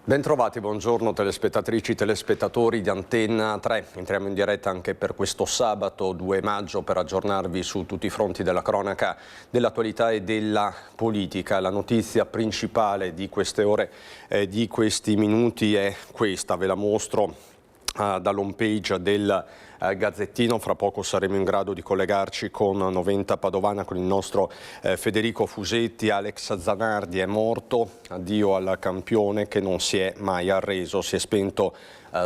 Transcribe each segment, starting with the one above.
Bentrovati, buongiorno telespettatrici e telespettatori di Antenna 3. Entriamo in diretta anche per questo sabato 2 maggio per aggiornarvi su tutti i fronti della cronaca, dell'attualità e della politica. La notizia principale di queste ore, di questi minuti è questa, ve la mostro dall'home page del Gazzettino. Fra poco saremo in grado di collegarci con 90 Padovana, con il nostro Federico Fusetti. Alex Zanardi è morto, addio al campione che non si è mai arreso, si è spento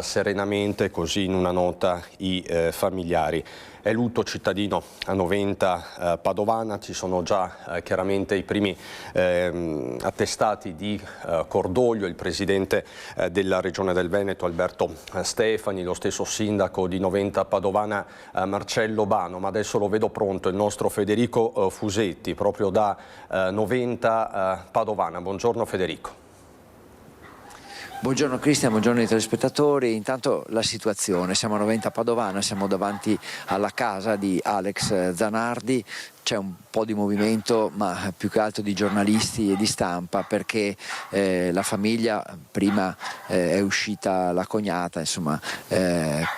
serenamente, così in una nota i familiari. È lutto cittadino a 90 Padovana, ci sono già chiaramente i primi attestati di cordoglio, il presidente della Regione del Veneto Alberto Stefani, lo stesso sindaco di 90 Padovana Marcello Bano, ma adesso lo vedo pronto il nostro Federico Fusetti proprio da 90 Padovana. Buongiorno Federico. Buongiorno Cristian, buongiorno ai telespettatori. Intanto la situazione, siamo a 90 Padovana, siamo davanti alla casa di Alex Zanardi. C'è un po' di movimento, ma più che altro di giornalisti e di stampa, perché la famiglia, prima è uscita la cognata, insomma,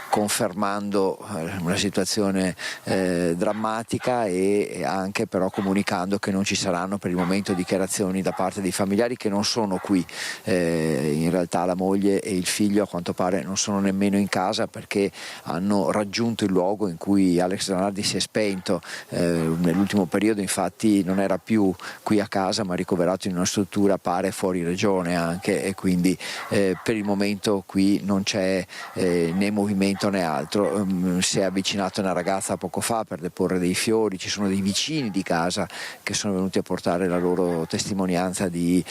confermando una situazione drammatica e anche però comunicando che non ci saranno per il momento dichiarazioni da parte dei familiari, che non sono qui. In realtà la moglie e il figlio a quanto pare non sono nemmeno in casa, perché hanno raggiunto il luogo in cui Alex Zanardi si è spento. Nell'ultimo periodo infatti non era più qui a casa, ma ricoverato in una struttura, pare fuori regione anche, e quindi per il momento qui non c'è né movimento né altro. Si è avvicinata una ragazza poco fa per deporre dei fiori, ci sono dei vicini di casa che sono venuti a portare la loro testimonianza di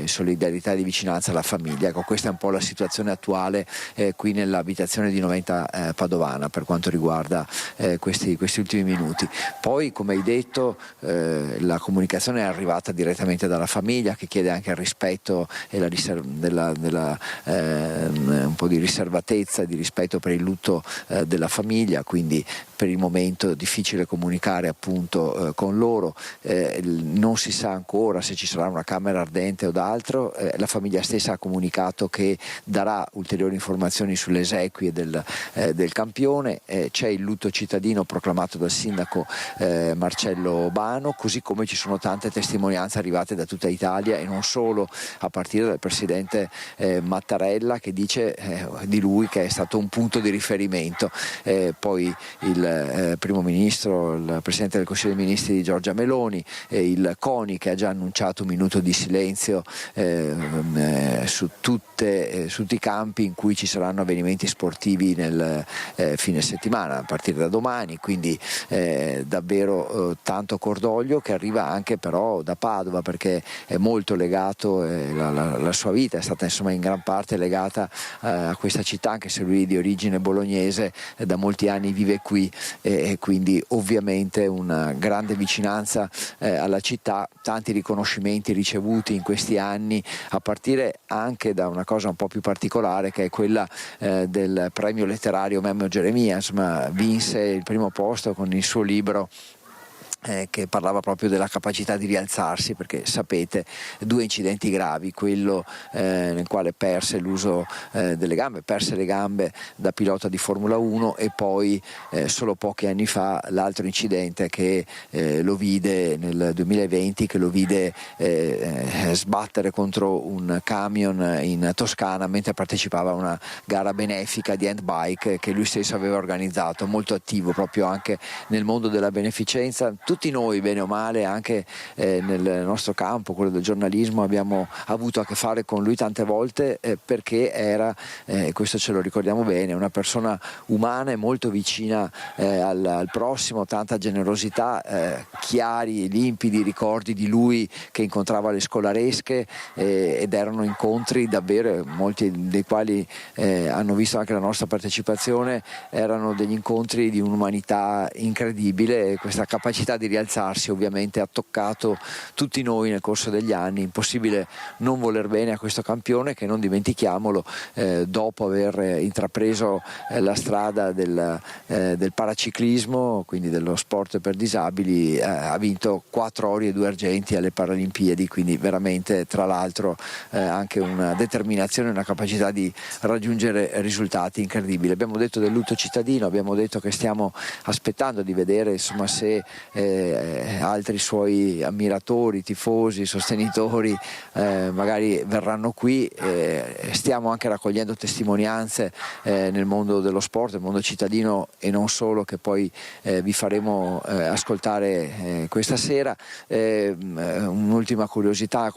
solidarietà e di vicinanza alla famiglia. Ecco, questa è un po' la situazione attuale qui nell'abitazione di 90 Padovana per quanto riguarda questi ultimi minuti. Poi, come hai detto, la comunicazione è arrivata direttamente dalla famiglia, che chiede anche il rispetto e un po' di riservatezza e di rispetto per il lutto della famiglia, quindi per il momento è difficile comunicare appunto con loro. Non si sa ancora se ci sarà una camera ardente o d'altro. La famiglia stessa ha comunicato che darà ulteriori informazioni sulle esequie del campione. C'è il lutto cittadino proclamato dal sindaco Marcello Bano, così come ci sono tante testimonianze arrivate da tutta Italia e non solo, a partire dal presidente Mattarella, che dice di lui che è stato un punto di riferimento. Poi il primo ministro, il presidente del Consiglio dei Ministri Giorgia Meloni, il CONI, che ha già annunciato un minuto di silenzio su tutti i campi in cui ci saranno avvenimenti sportivi nel fine settimana a partire da domani, quindi davvero tanto cordoglio, che arriva anche però da Padova, perché è molto legato, la sua vita è stata insomma in gran parte legata a questa città, anche se lui è di origine bolognese, da molti anni vive qui, e quindi ovviamente una grande vicinanza alla città, tanti riconoscimenti ricevuti in questi anni, a partire anche da una cosa un po' più particolare, che è quella del premio letterario Memmo Geremia. Insomma, vinse il primo posto con il suo libro che parlava proprio della capacità di rialzarsi, perché sapete, 2 incidenti gravi, quello nel quale perse l'uso delle gambe, perse le gambe da pilota di Formula 1, e poi solo pochi anni fa l'altro incidente che lo vide nel 2020, che lo vide sbattere contro un camion in Toscana mentre partecipava a una gara benefica di handbike che lui stesso aveva organizzato, molto attivo proprio anche nel mondo della beneficenza. Tutti noi, bene o male, anche nel nostro campo, quello del giornalismo, abbiamo avuto a che fare con lui tante volte, perché era, questo ce lo ricordiamo bene, una persona umana e molto vicina al prossimo, tanta generosità, chiari, limpidi ricordi di lui che incontrava le scolaresche, ed erano incontri davvero, molti dei quali hanno visto anche la nostra partecipazione, erano degli incontri di un'umanità incredibile, e questa capacità capacità di rialzarsi ovviamente ha toccato tutti noi nel corso degli anni. Impossibile non voler bene a questo campione che, non dimentichiamolo, dopo aver intrapreso la strada del paraciclismo, quindi dello sport per disabili, ha vinto 4 ori e 2 argenti alle Paralimpiadi, quindi veramente, tra l'altro, anche una determinazione e una capacità di raggiungere risultati incredibili. Abbiamo detto del lutto cittadino, abbiamo detto che stiamo aspettando di vedere, insomma, se altri suoi ammiratori, tifosi, sostenitori magari verranno qui. Stiamo anche raccogliendo testimonianze nel mondo dello sport, nel mondo cittadino e non solo, che poi vi faremo ascoltare questa sera. Un'ultima curiosità,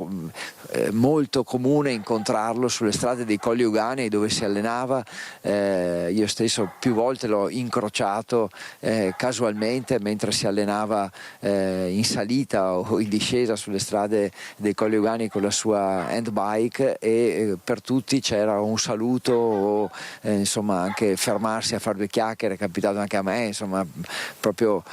molto comune incontrarlo sulle strade dei Colli Euganei dove si allenava. Io stesso più volte l'ho incrociato casualmente mentre si allenava in salita o in discesa sulle strade dei Colli Euganei con la sua handbike, e per tutti c'era un saluto o insomma anche fermarsi a fare 2 chiacchiere. È capitato anche a me, insomma, proprio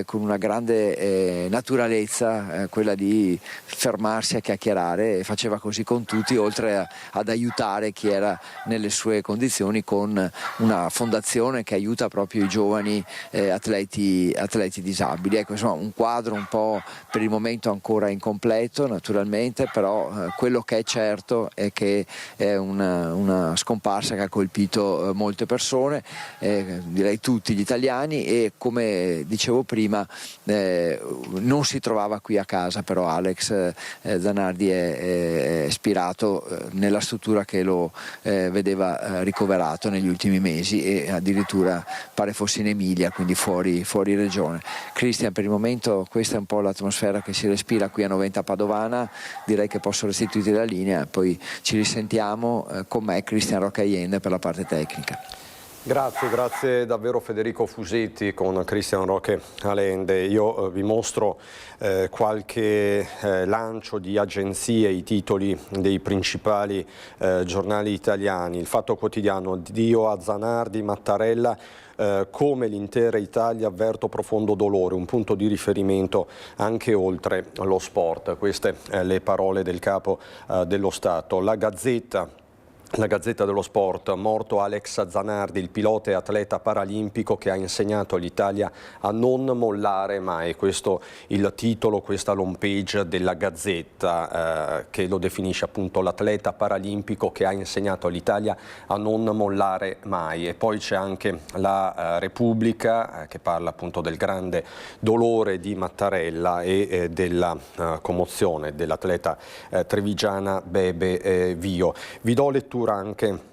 con una grande naturalezza, quella di fermarsi a chiacchierare, e faceva così con tutti, oltre ad aiutare chi era nelle sue condizioni con una fondazione che aiuta proprio i giovani atleti disabili. Ecco, insomma, un quadro un po' per il momento ancora incompleto, naturalmente, però quello che è certo è che è una scomparsa che ha colpito molte persone, direi tutti gli italiani, e come dicevo prima non si trovava qui a casa, però Alex Zanardi è spirato nella struttura che lo vedeva ricoverato negli ultimi mesi, e addirittura pare fosse in Emilia, quindi fuori regione. Cristian, per il momento questa è un po' l'atmosfera che si respira qui a Noventa Padovana. Direi che posso restituire la linea, poi ci risentiamo con me, Cristian Roccaiende, per la parte tecnica. Grazie davvero Federico Fusetti con Cristian Roccaiende. Io vi mostro qualche lancio di agenzie, i titoli dei principali giornali italiani. Il Fatto Quotidiano: Dio a Zanardi, Mattarella, come l'intera Italia avverto profondo dolore, un punto di riferimento anche oltre lo sport. Queste le parole del capo dello Stato. La Gazzetta dello Sport: morto Alex Zanardi, il pilota e atleta paralimpico che ha insegnato all'Italia a non mollare mai. Questo il titolo, questa home page della Gazzetta che lo definisce appunto l'atleta paralimpico che ha insegnato all'Italia a non mollare mai. E poi c'è anche la Repubblica che parla appunto del grande dolore di Mattarella e della commozione dell'atleta trevigiana Bebe Vio. Vi do lettura anche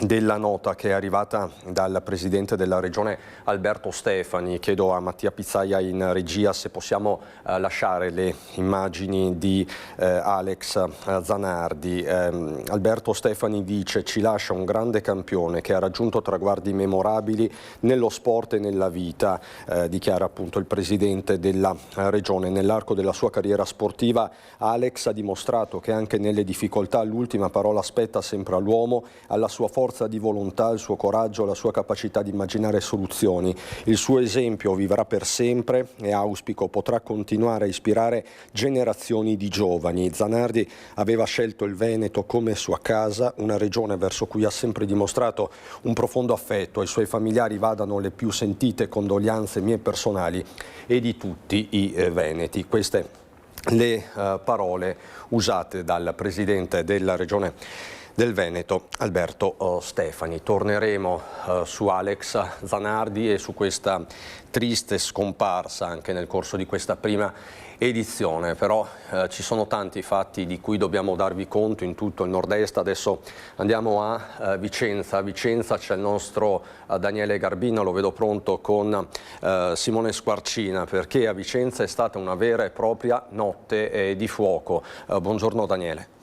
della nota che è arrivata dal presidente della regione Alberto Stefani. Chiedo a Mattia Pizzaia in regia se possiamo lasciare le immagini di Alex Zanardi. Alberto Stefani dice: ci lascia un grande campione che ha raggiunto traguardi memorabili nello sport e nella vita, dichiara appunto il presidente della regione. Nell'arco della sua carriera sportiva Alex ha dimostrato che anche nelle difficoltà l'ultima parola spetta sempre all'uomo, alla sua forza di volontà, il suo coraggio, la sua capacità di immaginare soluzioni. Il suo esempio vivrà per sempre e auspico potrà continuare a ispirare generazioni di giovani. Zanardi aveva scelto il Veneto come sua casa, una regione verso cui ha sempre dimostrato un profondo affetto. Ai suoi familiari vadano le più sentite condoglianze mie personali e di tutti i veneti. Queste le parole usate dal presidente della regione del Veneto, Alberto Stefani. Torneremo su Alex Zanardi e su questa triste scomparsa anche nel corso di questa prima edizione, però ci sono tanti fatti di cui dobbiamo darvi conto in tutto il nord-est. Adesso andiamo a Vicenza. A Vicenza c'è il nostro Daniele Garbino, lo vedo pronto con Simone Squarcina, perché a Vicenza è stata una vera e propria notte di fuoco. Buongiorno Daniele.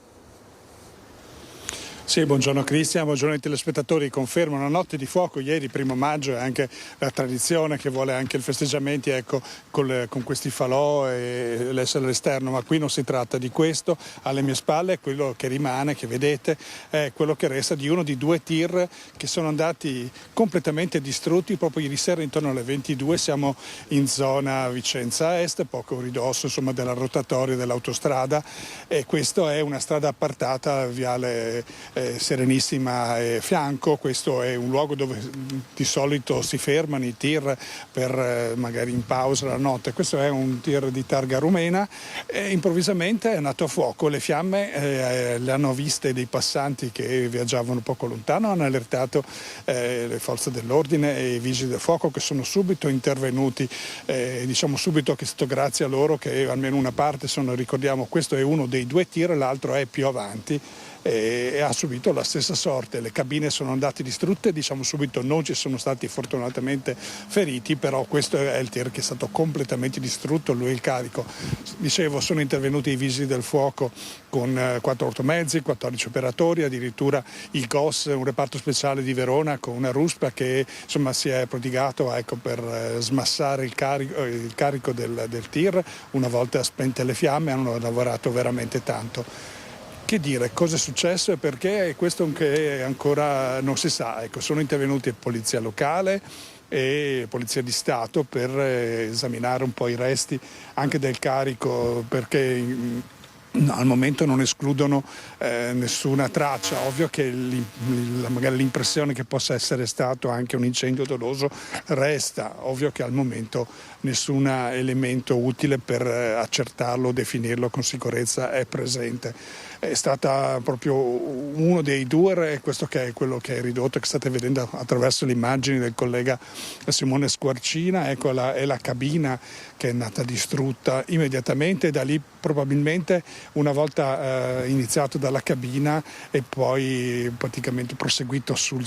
Sì, buongiorno Cristian, buongiorno ai telespettatori. Confermo una notte di fuoco ieri, 1° maggio, e anche la tradizione che vuole anche i festeggiamenti, ecco, con questi falò e l'essere all'esterno, ma qui non si tratta di questo. Alle mie spalle quello che rimane, che vedete, è quello che resta di uno di 2 tir che sono andati completamente distrutti proprio ieri sera intorno alle 22. Siamo in zona Vicenza Est, poco ridosso insomma della rotatoria dell'autostrada, e questa è una strada appartata, viale Serenissima e Fianco. Questo è un luogo dove di solito si fermano i tir per magari in pausa la notte. Questo è un tir di targa rumena e improvvisamente è nato a fuoco. Le fiamme le hanno viste dei passanti che viaggiavano poco lontano, hanno allertato le forze dell'ordine e i vigili del fuoco, che sono subito intervenuti. Diciamo subito che è stato grazie a loro che almeno una parte, ricordiamo, questo è uno dei 2 tir, l'altro è più avanti, e ha subito la stessa sorte. Le cabine sono andate distrutte, diciamo subito non ci sono stati fortunatamente feriti, però questo è il tir che è stato completamente distrutto, lui è il carico. Dicevo, sono intervenuti i vigili del fuoco con 4 automezzi, 14 operatori, addirittura il GOS, un reparto speciale di Verona con una ruspa che insomma si è prodigato, ecco, per smassare il carico del tir. Una volta spente le fiamme hanno lavorato veramente tanto. Che dire, cosa è successo e perché? Questo che ancora non si sa. Ecco, sono intervenuti polizia locale e polizia di Stato per esaminare un po' i resti anche del carico, perché al momento non escludono nessuna traccia. Ovvio che magari l'impressione che possa essere stato anche un incendio doloso resta. Ovvio che al momento nessun elemento utile per accertarlo o definirlo con sicurezza è presente. È stata proprio uno dei 2, questo che è quello che è ridotto, che state vedendo attraverso le immagini del collega Simone Squarcina. Ecco, è la cabina che è nata distrutta immediatamente. Da lì probabilmente, una volta iniziato dalla cabina e poi praticamente proseguito sul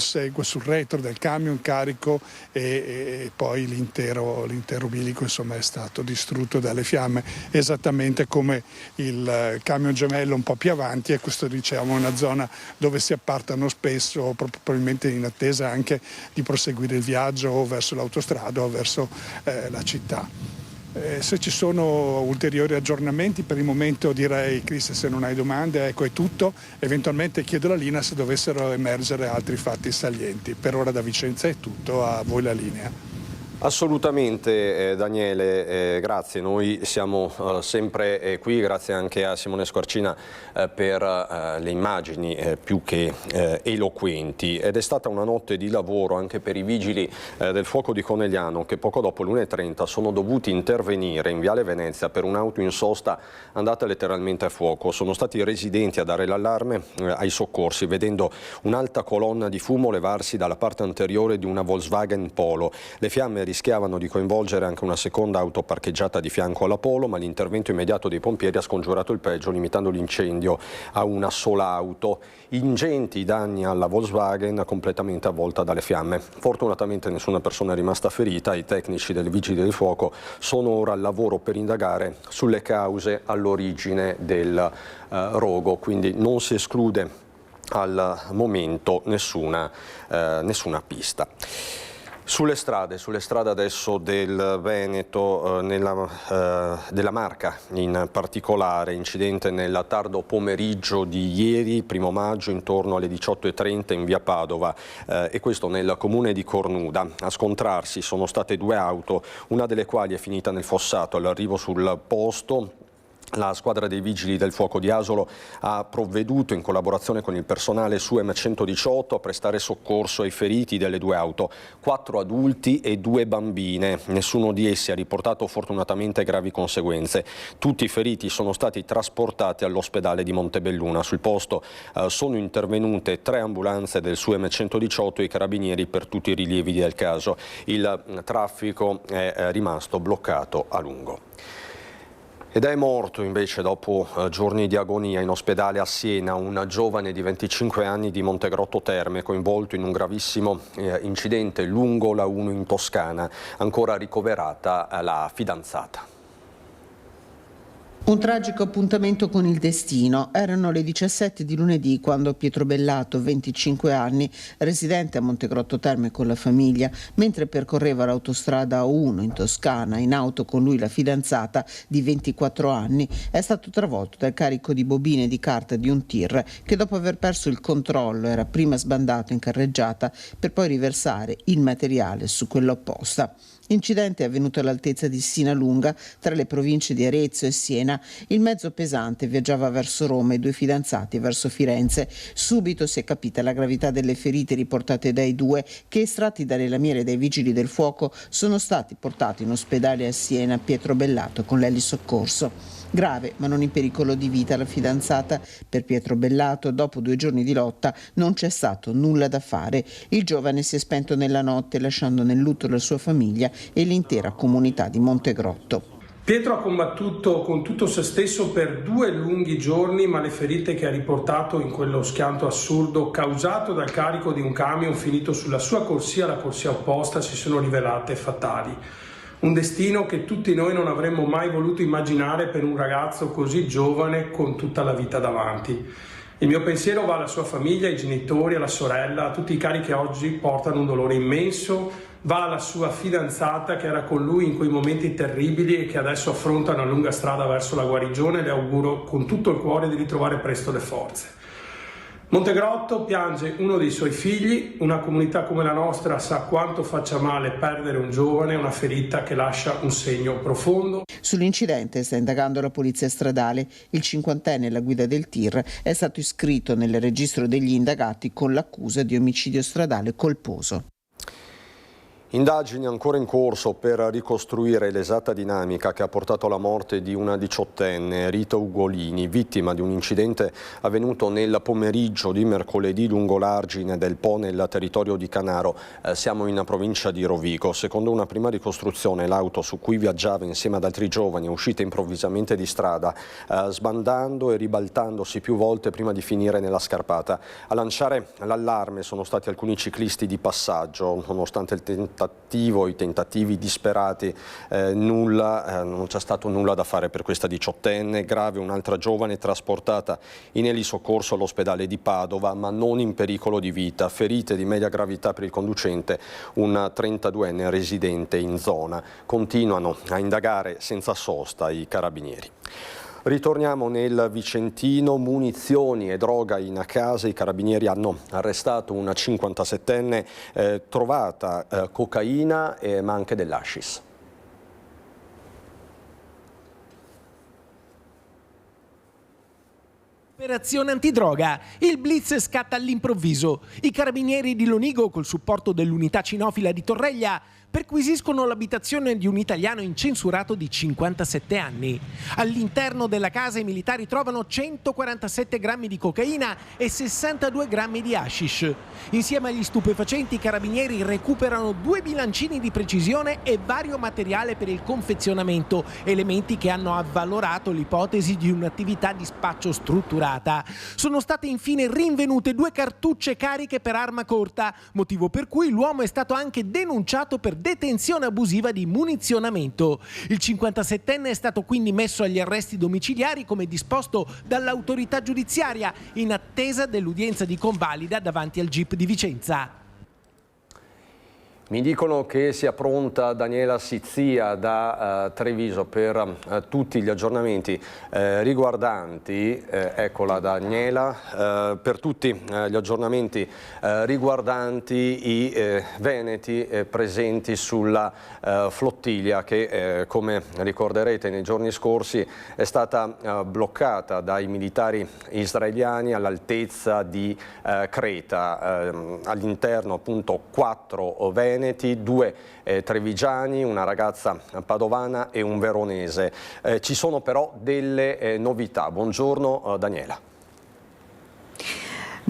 retro del camion carico e poi l'intero bilico insomma è stato distrutto dalle fiamme, esattamente come il camion gemello un po' più avanti, e questo diciamo è una zona dove si appartano spesso, probabilmente in attesa anche di proseguire il viaggio o verso l'autostrada o verso la città. Se ci sono ulteriori aggiornamenti, per il momento direi, Chris, se non hai domande, ecco, è tutto. Eventualmente chiedo la linea se dovessero emergere altri fatti salienti. Per ora da Vicenza è tutto, a voi la linea. Assolutamente Daniele, grazie. Noi siamo sempre qui, grazie anche a Simone Squarcina per le immagini più che eloquenti, ed è stata una notte di lavoro anche per i vigili del fuoco di Conegliano, che poco dopo l'1:30 sono dovuti intervenire in Viale Venezia per un'auto in sosta andata letteralmente a fuoco. Sono stati i residenti a dare l'allarme ai soccorsi, vedendo un'alta colonna di fumo levarsi dalla parte anteriore di una Volkswagen Polo. Le fiamme rischiavano di coinvolgere anche una seconda auto parcheggiata di fianco alla Polo, ma l'intervento immediato dei pompieri ha scongiurato il peggio, limitando l'incendio a una sola auto. Ingenti danni alla Volkswagen, completamente avvolta dalle fiamme. Fortunatamente nessuna persona è rimasta ferita. I tecnici dei vigili del fuoco sono ora al lavoro per indagare sulle cause all'origine del rogo, quindi non si esclude al momento nessuna pista. Sulle strade adesso del Veneto, della Marca in particolare, incidente nel tardo pomeriggio di ieri, 1° maggio, intorno alle 18:30 in via Padova, e questo nel comune di Cornuda. A scontrarsi sono state 2 auto, una delle quali è finita nel fossato. All'arrivo sul posto, la squadra dei vigili del fuoco di Asolo ha provveduto, in collaborazione con il personale su M118, a prestare soccorso ai feriti delle 2 auto, 4 adulti e 2 bambine. Nessuno di essi ha riportato fortunatamente gravi conseguenze. Tutti i feriti sono stati trasportati all'ospedale di Montebelluna. Sul posto sono intervenute 3 ambulanze del su M118 e i carabinieri per tutti i rilievi del caso. Il traffico è rimasto bloccato a lungo. Ed è morto invece dopo giorni di agonia in ospedale a Siena un giovane di 25 anni di Montegrotto Terme, coinvolto in un gravissimo incidente lungo la 1 in Toscana, ancora ricoverata la fidanzata. Un tragico appuntamento con il destino. Erano le 17 di lunedì quando Pietro Bellato, 25 anni, residente a Montegrotto Terme con la famiglia, mentre percorreva l'autostrada A1 in Toscana, in auto con lui la fidanzata di 24 anni, è stato travolto dal carico di bobine di carta di un tir che, dopo aver perso il controllo, era prima sbandato in carreggiata per poi riversare il materiale su quella opposta. L'incidente è avvenuto all'altezza di Sinalunga, tra le province di Arezzo e Siena. Il mezzo pesante viaggiava verso Roma e i due fidanzati verso Firenze. Subito si è capita la gravità delle ferite riportate dai due, che, estratti dalle lamiere dai vigili del fuoco, sono stati portati in ospedale a Siena. Pietro Bellato con l'elisoccorso. Grave, ma non in pericolo di vita, la fidanzata. Per Pietro Bellato, dopo 2 giorni di lotta, non c'è stato nulla da fare. Il giovane si è spento nella notte, lasciando nel lutto la sua famiglia e l'intera comunità di Montegrotto. Pietro ha combattuto con tutto se stesso per 2 lunghi giorni, ma le ferite che ha riportato in quello schianto assurdo causato dal carico di un camion finito sulla sua corsia, la corsia opposta, si sono rivelate fatali. Un destino che tutti noi non avremmo mai voluto immaginare per un ragazzo così giovane con tutta la vita davanti. Il mio pensiero va alla sua famiglia, ai genitori, alla sorella, a tutti i cari che oggi portano un dolore immenso, va alla sua fidanzata che era con lui in quei momenti terribili e che adesso affronta una lunga strada verso la guarigione. Le auguro con tutto il cuore di ritrovare presto le forze. Montegrotto piange uno dei suoi figli. Una comunità come la nostra sa quanto faccia male perdere un giovane, una ferita che lascia un segno profondo. Sull'incidente sta indagando la polizia stradale. Il 50enne alla guida del tir è stato iscritto nel registro degli indagati con l'accusa di omicidio stradale colposo. Indagini ancora in corso per ricostruire l'esatta dinamica che ha portato alla morte di una 18enne, Rita Ugolini, vittima di un incidente avvenuto nel pomeriggio di mercoledì lungo l'argine del Po nel territorio di Canaro. Siamo in provincia di Rovigo. Secondo una prima ricostruzione, l'auto su cui viaggiava insieme ad altri giovani è uscita improvvisamente di strada, sbandando e ribaltandosi più volte prima di finire nella scarpata. A lanciare l'allarme sono stati alcuni ciclisti di passaggio. Nonostante i tentativi disperati, non c'è stato nulla da fare per questa 18enne. Grave un'altra giovane trasportata in elisoccorso all'ospedale di Padova, ma non in pericolo di vita. Ferite di media gravità per il conducente, un 32enne residente in zona. Continuano a indagare senza sosta i carabinieri. Ritorniamo nel Vicentino, munizioni e droga in casa. I carabinieri hanno arrestato una 57enne, trovata cocaina ma anche dell'hashish. Operazione antidroga. Il blitz scatta all'improvviso. I carabinieri di Lonigo, col supporto dell'unità cinofila di Torreglia, perquisiscono l'abitazione di un italiano incensurato di 57 anni. All'interno della casa i militari trovano 147 grammi di cocaina e 62 grammi di hashish. Insieme agli stupefacenti, i carabinieri recuperano 2 bilancini di precisione e vario materiale per il confezionamento, elementi che hanno avvalorato l'ipotesi di un'attività di spaccio strutturata. Sono state infine rinvenute 2 cartucce cariche per arma corta, motivo per cui l'uomo è stato anche denunciato per detenzione abusiva di munizionamento. Il 57enne è stato quindi messo agli arresti domiciliari come disposto dall'autorità giudiziaria, in attesa dell'udienza di convalida davanti al GIP di Vicenza. Mi dicono che sia pronta Daniela Sizzia da Treviso per tutti gli aggiornamenti riguardanti, eccola Daniela, per tutti gli aggiornamenti riguardanti i veneti presenti sulla flottiglia che, come ricorderete, nei giorni scorsi è stata bloccata dai militari israeliani all'altezza di Creta. All'interno appunto 4 veneti, 2 trevigiani, una ragazza padovana e un veronese. Ci sono però delle novità. Buongiorno Daniela.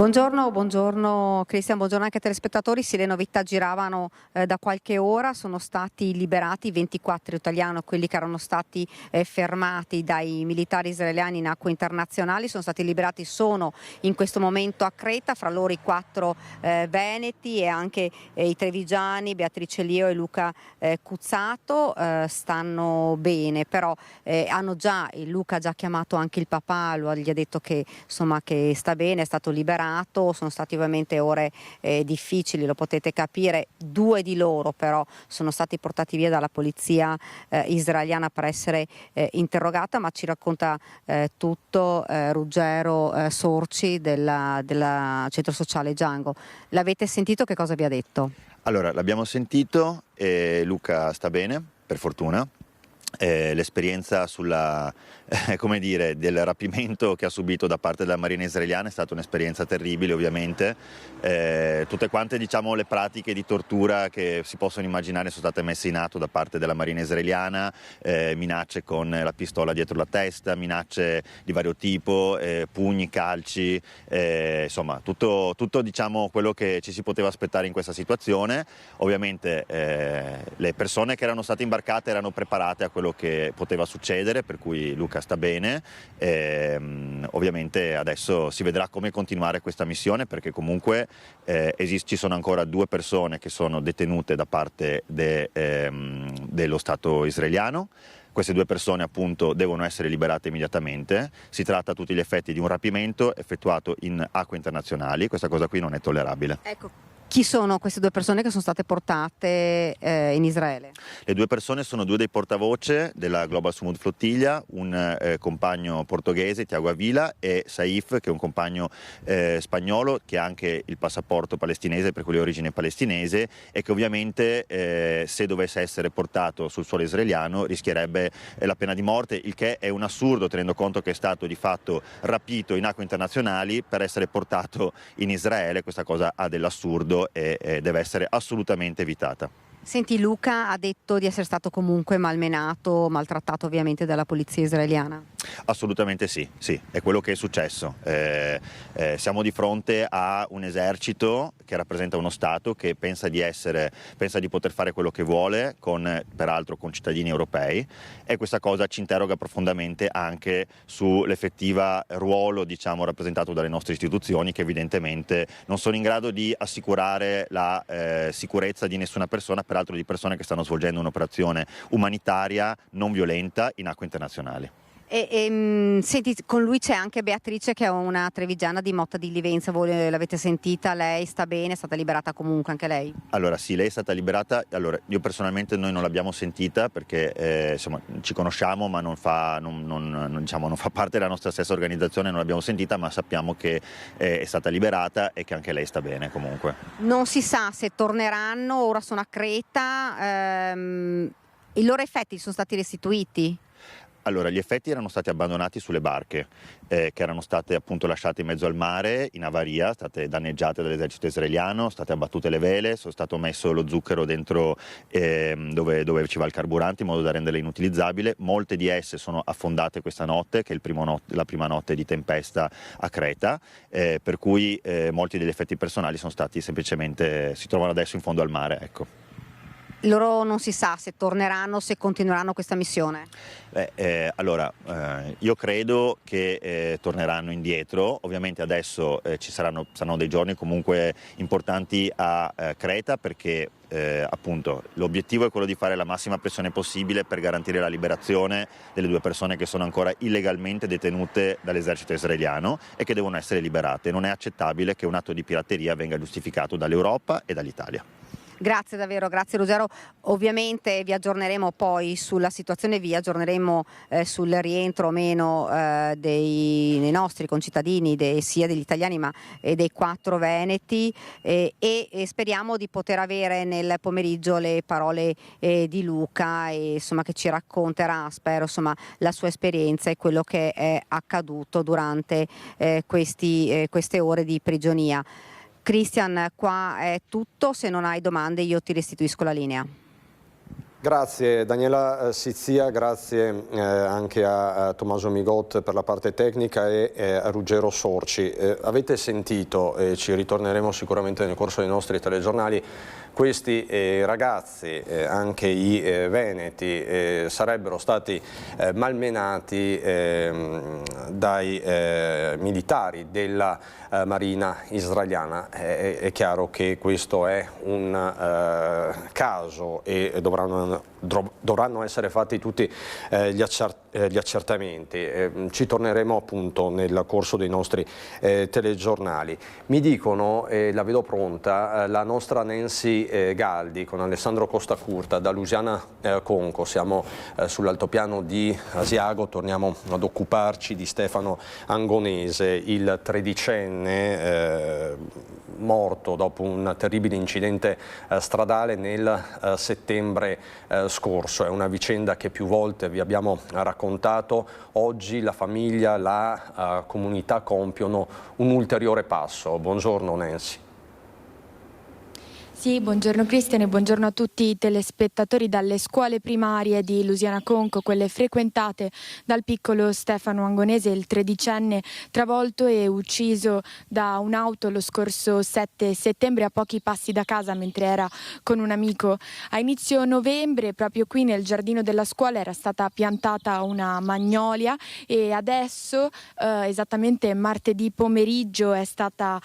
Buongiorno Cristian, buongiorno anche ai telespettatori. Sì, le novità giravano da qualche ora, sono stati liberati 24 italiani, quelli che erano stati fermati dai militari israeliani in acque internazionali, sono stati liberati, sono in questo momento a Creta, fra loro i 4 veneti e anche i trevigiani, Beatrice Leo e Luca Cuzzato, stanno bene, però Luca ha già chiamato anche il papà, gli ha detto che sta bene, è stato liberato. Sono stati ovviamente ore difficili, lo potete capire. 2 di loro però sono stati portati via dalla polizia israeliana per essere interrogata, ma ci racconta tutto Ruggero Sorci del centro sociale Django. L'avete sentito? Che cosa vi ha detto? Allora, l'abbiamo sentito e Luca sta bene, per fortuna. L'esperienza del rapimento che ha subito da parte della Marina israeliana è stata un'esperienza terribile, ovviamente. Tutte quante le pratiche di tortura che si possono immaginare sono state messe in atto da parte della Marina israeliana, minacce con la pistola dietro la testa, minacce di vario tipo, pugni, calci, insomma tutto quello che ci si poteva aspettare in questa situazione. Ovviamente le persone che erano state imbarcate erano preparate a quello che poteva succedere, per cui Luca sta bene. Ovviamente adesso si vedrà come continuare questa missione, perché comunque ci sono ancora 2 persone che sono detenute da parte dello Stato israeliano. Queste 2 persone appunto devono essere liberate immediatamente. Si tratta a tutti gli effetti di un rapimento effettuato in acque internazionali. Questa cosa qui non è tollerabile. Ecco. Chi sono queste 2 persone che sono state portate in Israele? Le 2 persone sono 2 dei portavoce della Global Sumud Flottiglia, un compagno portoghese, Tiago Avila, e Saif, che è un compagno spagnolo che ha anche il passaporto palestinese, per cui le origini palestinese, e che ovviamente se dovesse essere portato sul suolo israeliano rischierebbe la pena di morte, il che è un assurdo tenendo conto che è stato di fatto rapito in acque internazionali per essere portato in Israele. Questa cosa ha dell'assurdo e deve essere assolutamente evitata. Senti, Luca ha detto di essere stato comunque malmenato, maltrattato ovviamente dalla polizia israeliana. Assolutamente sì, è quello che è successo. Siamo di fronte a un esercito che rappresenta uno Stato che pensa di poter fare quello che vuole, peraltro con cittadini europei, e questa cosa ci interroga profondamente anche sull'effettiva ruolo rappresentato dalle nostre istituzioni, che evidentemente non sono in grado di assicurare la sicurezza di nessuna persona, peraltro di persone che stanno svolgendo un'operazione umanitaria non violenta in acque internazionali. Senti, con lui c'è anche Beatrice, che è una trevigiana di Motta di Livenza. Voi l'avete sentita? Lei sta bene? È stata liberata comunque anche lei? Allora sì, lei è stata liberata. Allora, io personalmente noi non l'abbiamo sentita perché ci conosciamo, ma non fa parte della nostra stessa organizzazione, non l'abbiamo sentita, ma sappiamo che è stata liberata e che anche lei sta bene comunque. Non si sa se torneranno, ora sono a Creta, i loro effetti sono stati restituiti? Allora, gli effetti erano stati abbandonati sulle barche che erano state appunto lasciate in mezzo al mare in avaria, state danneggiate dall'esercito israeliano, state abbattute le vele, sono stato messo lo zucchero dentro dove ci va il carburante in modo da renderle inutilizzabili. Molte di esse sono affondate questa notte, che è la prima notte di tempesta a Creta, per cui molti degli effetti personali sono stati semplicemente, si trovano adesso in fondo al mare, ecco. Loro non si sa se torneranno, se continueranno questa missione? Io credo che torneranno indietro. Ovviamente adesso saranno dei giorni comunque importanti a Creta, perché appunto l'obiettivo è quello di fare la massima pressione possibile per garantire la liberazione delle 2 persone che sono ancora illegalmente detenute dall'esercito israeliano e che devono essere liberate. Non è accettabile che un atto di pirateria venga giustificato dall'Europa e dall'Italia. Grazie davvero, grazie Ruggero. Ovviamente vi aggiorneremo poi sulla situazione, vi aggiorneremo sul rientro o meno dei nostri concittadini, sia degli italiani ma dei 4 veneti, e speriamo di poter avere nel pomeriggio le parole di Luca, che ci racconterà, spero, la sua esperienza e quello che è accaduto durante queste ore di prigionia. Cristian, qua è tutto, se non hai domande io ti restituisco la linea. Grazie Daniela Sizia, grazie anche a Tommaso Migot per la parte tecnica e a Ruggero Sorci. Avete sentito, e ci ritorneremo sicuramente nel corso dei nostri telegiornali, questi ragazzi, anche i veneti, sarebbero stati malmenati dai militari della Marina israeliana. È chiaro che questo è un caso e dovranno essere fatti tutti gli accertamenti. Ci torneremo appunto nel corso dei nostri telegiornali. Mi dicono, la vedo pronta, la nostra Nancy Galdi con Alessandro Costacurta da Lusiana Conco. Siamo sull'altopiano di Asiago, torniamo ad occuparci di Stefano Angonese, il tredicenne morto dopo un terribile incidente stradale nel settembre scorso. È una vicenda che più volte vi abbiamo raccontato. Oggi la famiglia, la comunità compiono un ulteriore passo. Buongiorno Nancy. Sì, buongiorno Cristian e buongiorno a tutti i telespettatori. Dalle scuole primarie di Lusiana Conco, quelle frequentate dal piccolo Stefano Angonese, il tredicenne travolto e ucciso da un'auto lo scorso 7 settembre a pochi passi da casa mentre era con un amico. A inizio novembre, proprio qui nel giardino della scuola, era stata piantata una magnolia e adesso, esattamente martedì pomeriggio, è stata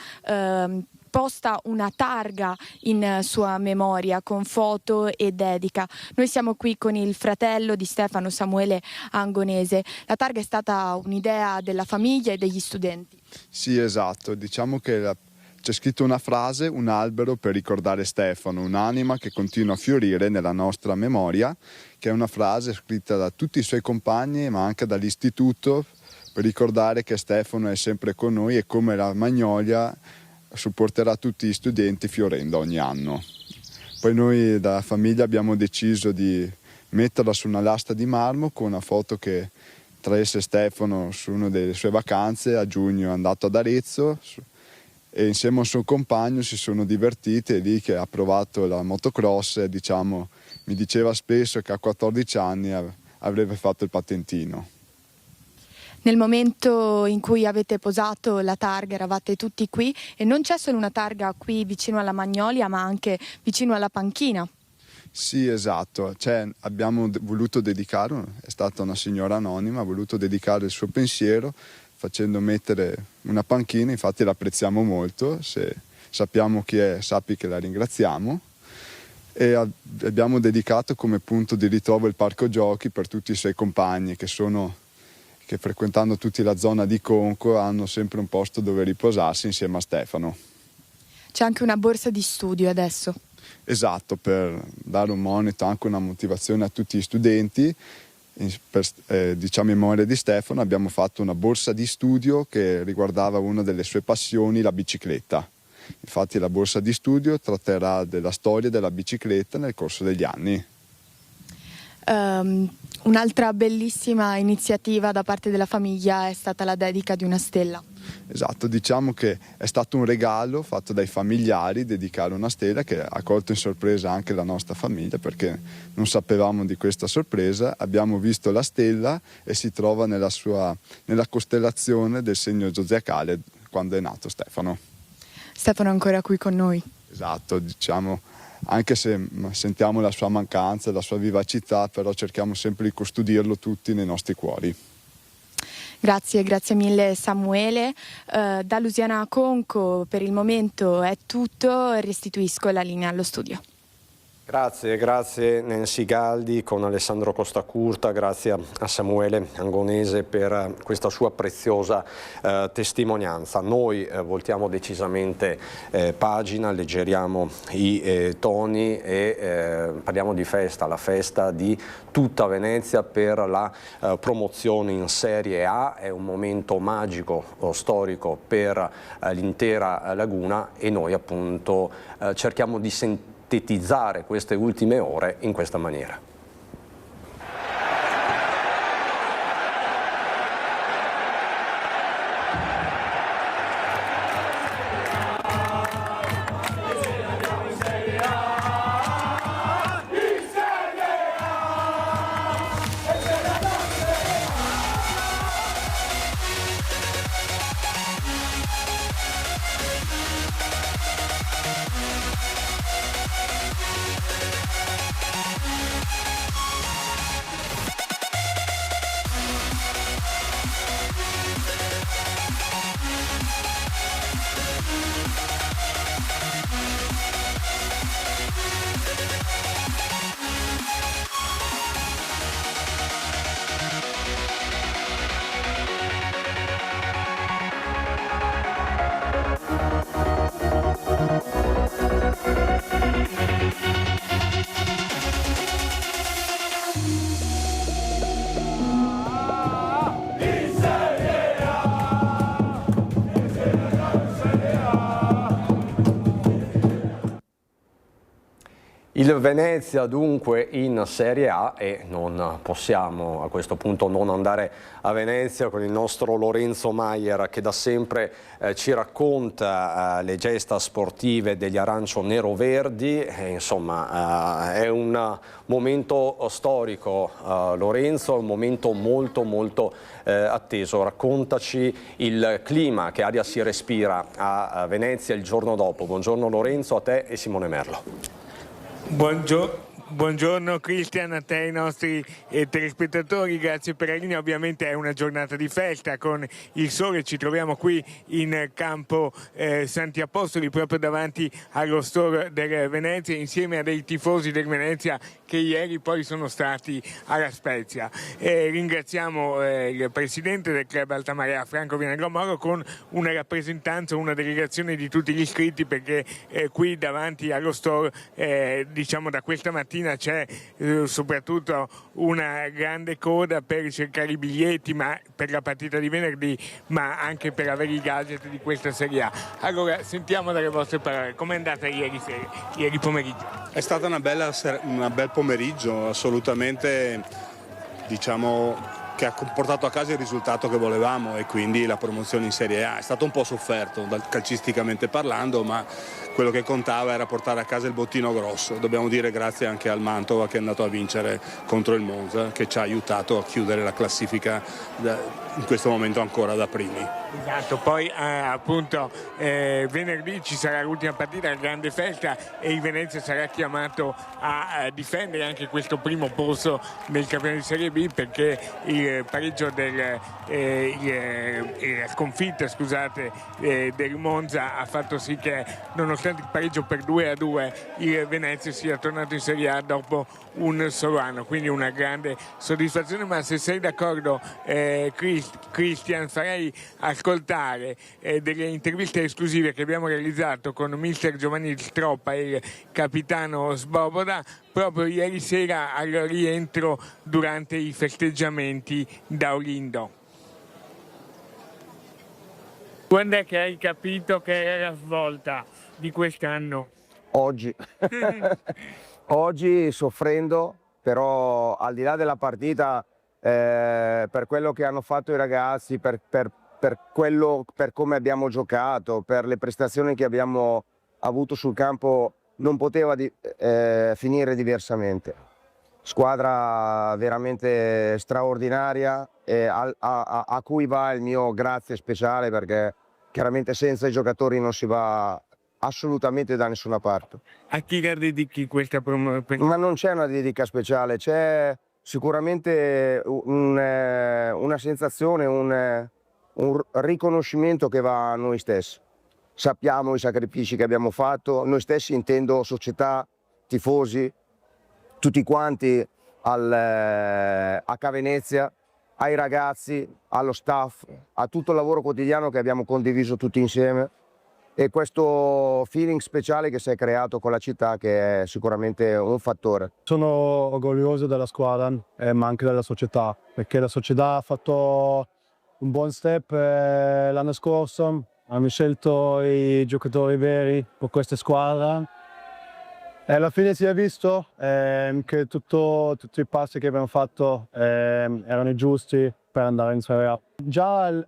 posta una targa in sua memoria con foto e dedica. Noi siamo qui con il fratello di Stefano, Samuele Angonese. La targa è stata un'idea della famiglia e degli studenti. Sì, esatto. Diciamo che c'è scritto una frase, un albero per ricordare Stefano, un'anima che continua a fiorire nella nostra memoria, che è una frase scritta da tutti i suoi compagni ma anche dall'istituto per ricordare che Stefano è sempre con noi e come la magnolia supporterà tutti gli studenti fiorendo ogni anno. Poi noi da famiglia abbiamo deciso di metterla su una lastra di marmo con una foto che traesse Stefano su una delle sue vacanze. A giugno è andato ad Arezzo e insieme a un suo compagno si sono divertiti. È lì che ha provato la motocross e mi diceva spesso che a 14 anni avrebbe fatto il patentino. Nel momento in cui avete posato la targa eravate tutti qui e non c'è solo una targa qui vicino alla magnolia ma anche vicino alla panchina. Sì, esatto, abbiamo voluto dedicare, è stata una signora anonima, ha voluto dedicare il suo pensiero facendo mettere una panchina, infatti l'apprezziamo molto, se sappiamo chi è sappi che la ringraziamo. E abbiamo dedicato come punto di ritrovo il parco giochi per tutti i suoi compagni che frequentando tutti la zona di Conco hanno sempre un posto dove riposarsi insieme a Stefano. C'è anche una borsa di studio adesso. Esatto, per dare un monito, anche una motivazione a tutti gli studenti, in memoria di Stefano abbiamo fatto una borsa di studio che riguardava una delle sue passioni, la bicicletta. Infatti la borsa di studio tratterà della storia della bicicletta nel corso degli anni. Un'altra bellissima iniziativa da parte della famiglia è stata la dedica di una stella. Esatto, diciamo che è stato un regalo fatto dai familiari dedicare una stella che ha colto in sorpresa anche la nostra famiglia perché non sapevamo di questa sorpresa. Abbiamo visto la stella e si trova nella costellazione del segno zodiacale quando è nato Stefano. Stefano è ancora qui con noi. Esatto, anche se sentiamo la sua mancanza, la sua vivacità, però cerchiamo sempre di custodirlo tutti nei nostri cuori. Grazie mille Samuele. Da Lusiana Conco per il momento è tutto, restituisco la linea allo studio. Grazie Nancy Galdi con Alessandro Costacurta, grazie a Samuele Angonese per questa sua preziosa testimonianza. Noi voltiamo decisamente pagina, alleggeriamo i toni e parliamo di festa, la festa di tutta Venezia per la promozione in Serie A. È un momento magico, storico per l'intera laguna e noi appunto cerchiamo di sintetizzare queste ultime ore in questa maniera. Il Venezia dunque in Serie A e non possiamo a questo punto non andare a Venezia con il nostro Lorenzo Maier che da sempre ci racconta le gesta sportive degli arancio-nero-verdi. Insomma è un momento storico, Lorenzo, un momento molto atteso. Raccontaci il clima che aria si respira a Venezia il giorno dopo. Buongiorno Lorenzo, a te e Simone Merlo. Buongiorno Cristian, a te e ai nostri telespettatori, grazie per la linea. Ovviamente è una giornata di festa con il sole, ci troviamo qui in campo Santi Apostoli proprio davanti allo store del Venezia insieme a dei tifosi del Venezia che ieri poi sono stati alla Spezia. Ringraziamo il presidente del club Altamarea, Franco Vinegromoro, con una rappresentanza, una delegazione di tutti gli iscritti, perché qui davanti allo store diciamo da questa mattina c'è soprattutto una grande coda per cercare i biglietti per la partita di venerdì, ma anche per avere i gadget di questa Serie A. Allora sentiamo dalle vostre parole, com'è andata ieri pomeriggio? È stata un bel pomeriggio, assolutamente, diciamo che ha portato a casa il risultato che volevamo e quindi la promozione in Serie A. È stato un po' sofferto calcisticamente parlando, ma quello che contava era portare a casa il bottino grosso. Dobbiamo dire grazie anche al Mantova che è andato a vincere contro il Monza, che ci ha aiutato a chiudere la classifica in questo momento ancora da primi. Esatto, poi appunto venerdì ci sarà l'ultima partita, la grande festa, e il Venezia sarà chiamato a difendere anche questo primo posto nel campionato di Serie B, perché il pareggio la sconfitta del Monza ha fatto sì che, nonostante il pareggio per 2-2, il Venezia sia tornato in Serie A dopo un solo anno, quindi una grande soddisfazione. Ma se sei d'accordo Cristian, farei ascoltare delle interviste esclusive che abbiamo realizzato con mister Giovanni Stroppa e il capitano Svoboda proprio ieri sera al rientro durante i festeggiamenti da Olindo. Quando è che hai capito che era la svolta di quest'anno? Oggi. Oggi soffrendo, però al di là della partita, per quello che hanno fatto i ragazzi, per come abbiamo giocato, per le prestazioni che abbiamo avuto sul campo, non poteva finire diversamente. Squadra veramente straordinaria e a cui va il mio grazie speciale, perché chiaramente senza i giocatori non si va assolutamente da nessuna parte. A chi la dedichi questa promozione? Ma non c'è una dedica speciale, c'è sicuramente una sensazione, un riconoscimento che va a noi stessi. Sappiamo i sacrifici che abbiamo fatto, noi stessi intendo società, tifosi, tutti quanti a Venezia, ai ragazzi, allo staff, a tutto il lavoro quotidiano che abbiamo condiviso tutti insieme, e questo feeling speciale che si è creato con la città, che è sicuramente un fattore. Sono orgoglioso della squadra, ma anche della società, perché la società ha fatto un buon step l'anno scorso, hanno scelto i giocatori veri per questa squadra. E alla fine si è visto che tutti i passi che abbiamo fatto erano giusti per andare in Serie A. Già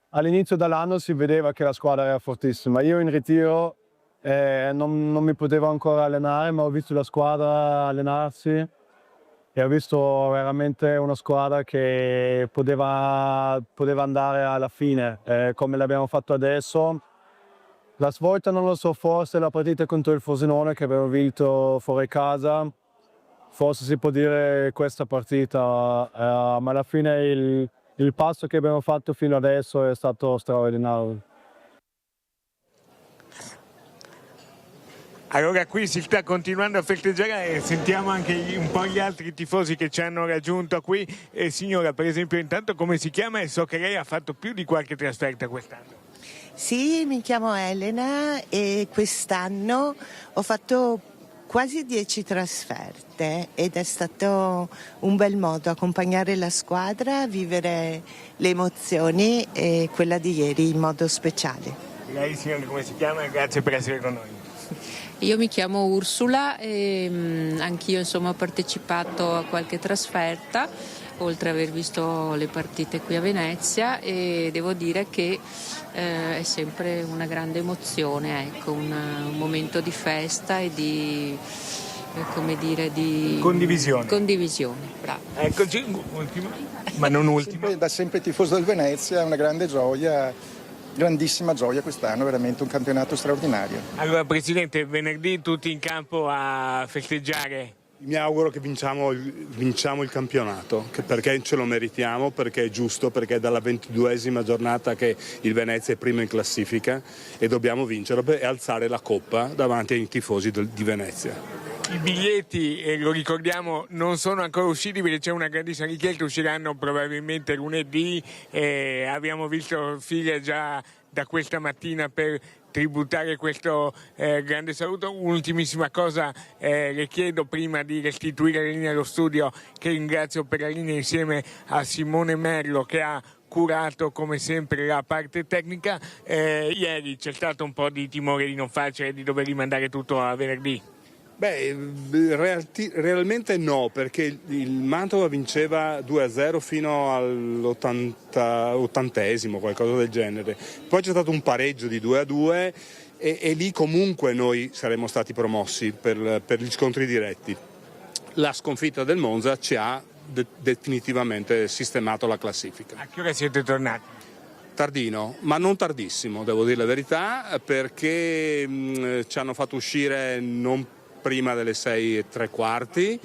all'inizio dell'anno si vedeva che la squadra era fortissima. Io in ritiro non mi potevo ancora allenare, ma ho visto la squadra allenarsi e ho visto veramente una squadra che poteva andare alla fine, come l'abbiamo fatto adesso. La svolta non lo so, forse la partita contro il Frosinone che abbiamo vinto fuori casa, forse si può dire questa partita, ma alla fine il passo che abbiamo fatto fino adesso è stato straordinario. Allora qui si sta continuando a festeggiare e sentiamo anche un po' gli altri tifosi che ci hanno raggiunto qui. Signora, per esempio, intanto come si chiama? E so che lei ha fatto più di qualche trasferta quest'anno. Sì, mi chiamo Elena e quest'anno ho fatto quasi 10 trasferte ed è stato un bel modo accompagnare la squadra, vivere le emozioni e quella di ieri in modo speciale. Lei, signora, come si chiama? Grazie per essere con noi. Io mi chiamo Ursula e anch'io ho partecipato a qualche trasferta, oltre ad aver visto le partite qui a Venezia, e devo dire che è sempre una grande emozione, ecco, un momento di festa e di condivisione. Bravo. Eccoci, ultima, ma non ultima. Da sempre tifoso del Venezia, è una grande gioia, grandissima gioia quest'anno, veramente un campionato straordinario. Allora Presidente, venerdì tutti in campo a festeggiare. Mi auguro che vinciamo il campionato, perché ce lo meritiamo, perché è giusto, perché è dalla 22esima giornata che il Venezia è primo in classifica e dobbiamo vincere e alzare la coppa davanti ai tifosi di Venezia. I biglietti, lo ricordiamo, non sono ancora usciti perché c'è una grandissima richiesta, usciranno probabilmente lunedì, abbiamo visto figlia già da questa mattina per tributare questo grande saluto. Un'ultimissima cosa le chiedo prima di restituire la linea allo studio, che ringrazio per la linea insieme a Simone Merlo che ha curato come sempre la parte tecnica. Ieri c'è stato un po' di timore di non farcela e di dover rimandare tutto a venerdì. Beh, realmente no, perché il Mantova vinceva 2-0 fino all'80esimo, qualcosa del genere. Poi c'è stato un pareggio di 2-2 e lì comunque noi saremmo stati promossi per gli scontri diretti. La sconfitta del Monza ci ha definitivamente sistemato la classifica. A che ora siete tornati? Tardino, ma non tardissimo, devo dire la verità, perché ci hanno fatto uscire non prima delle 6:15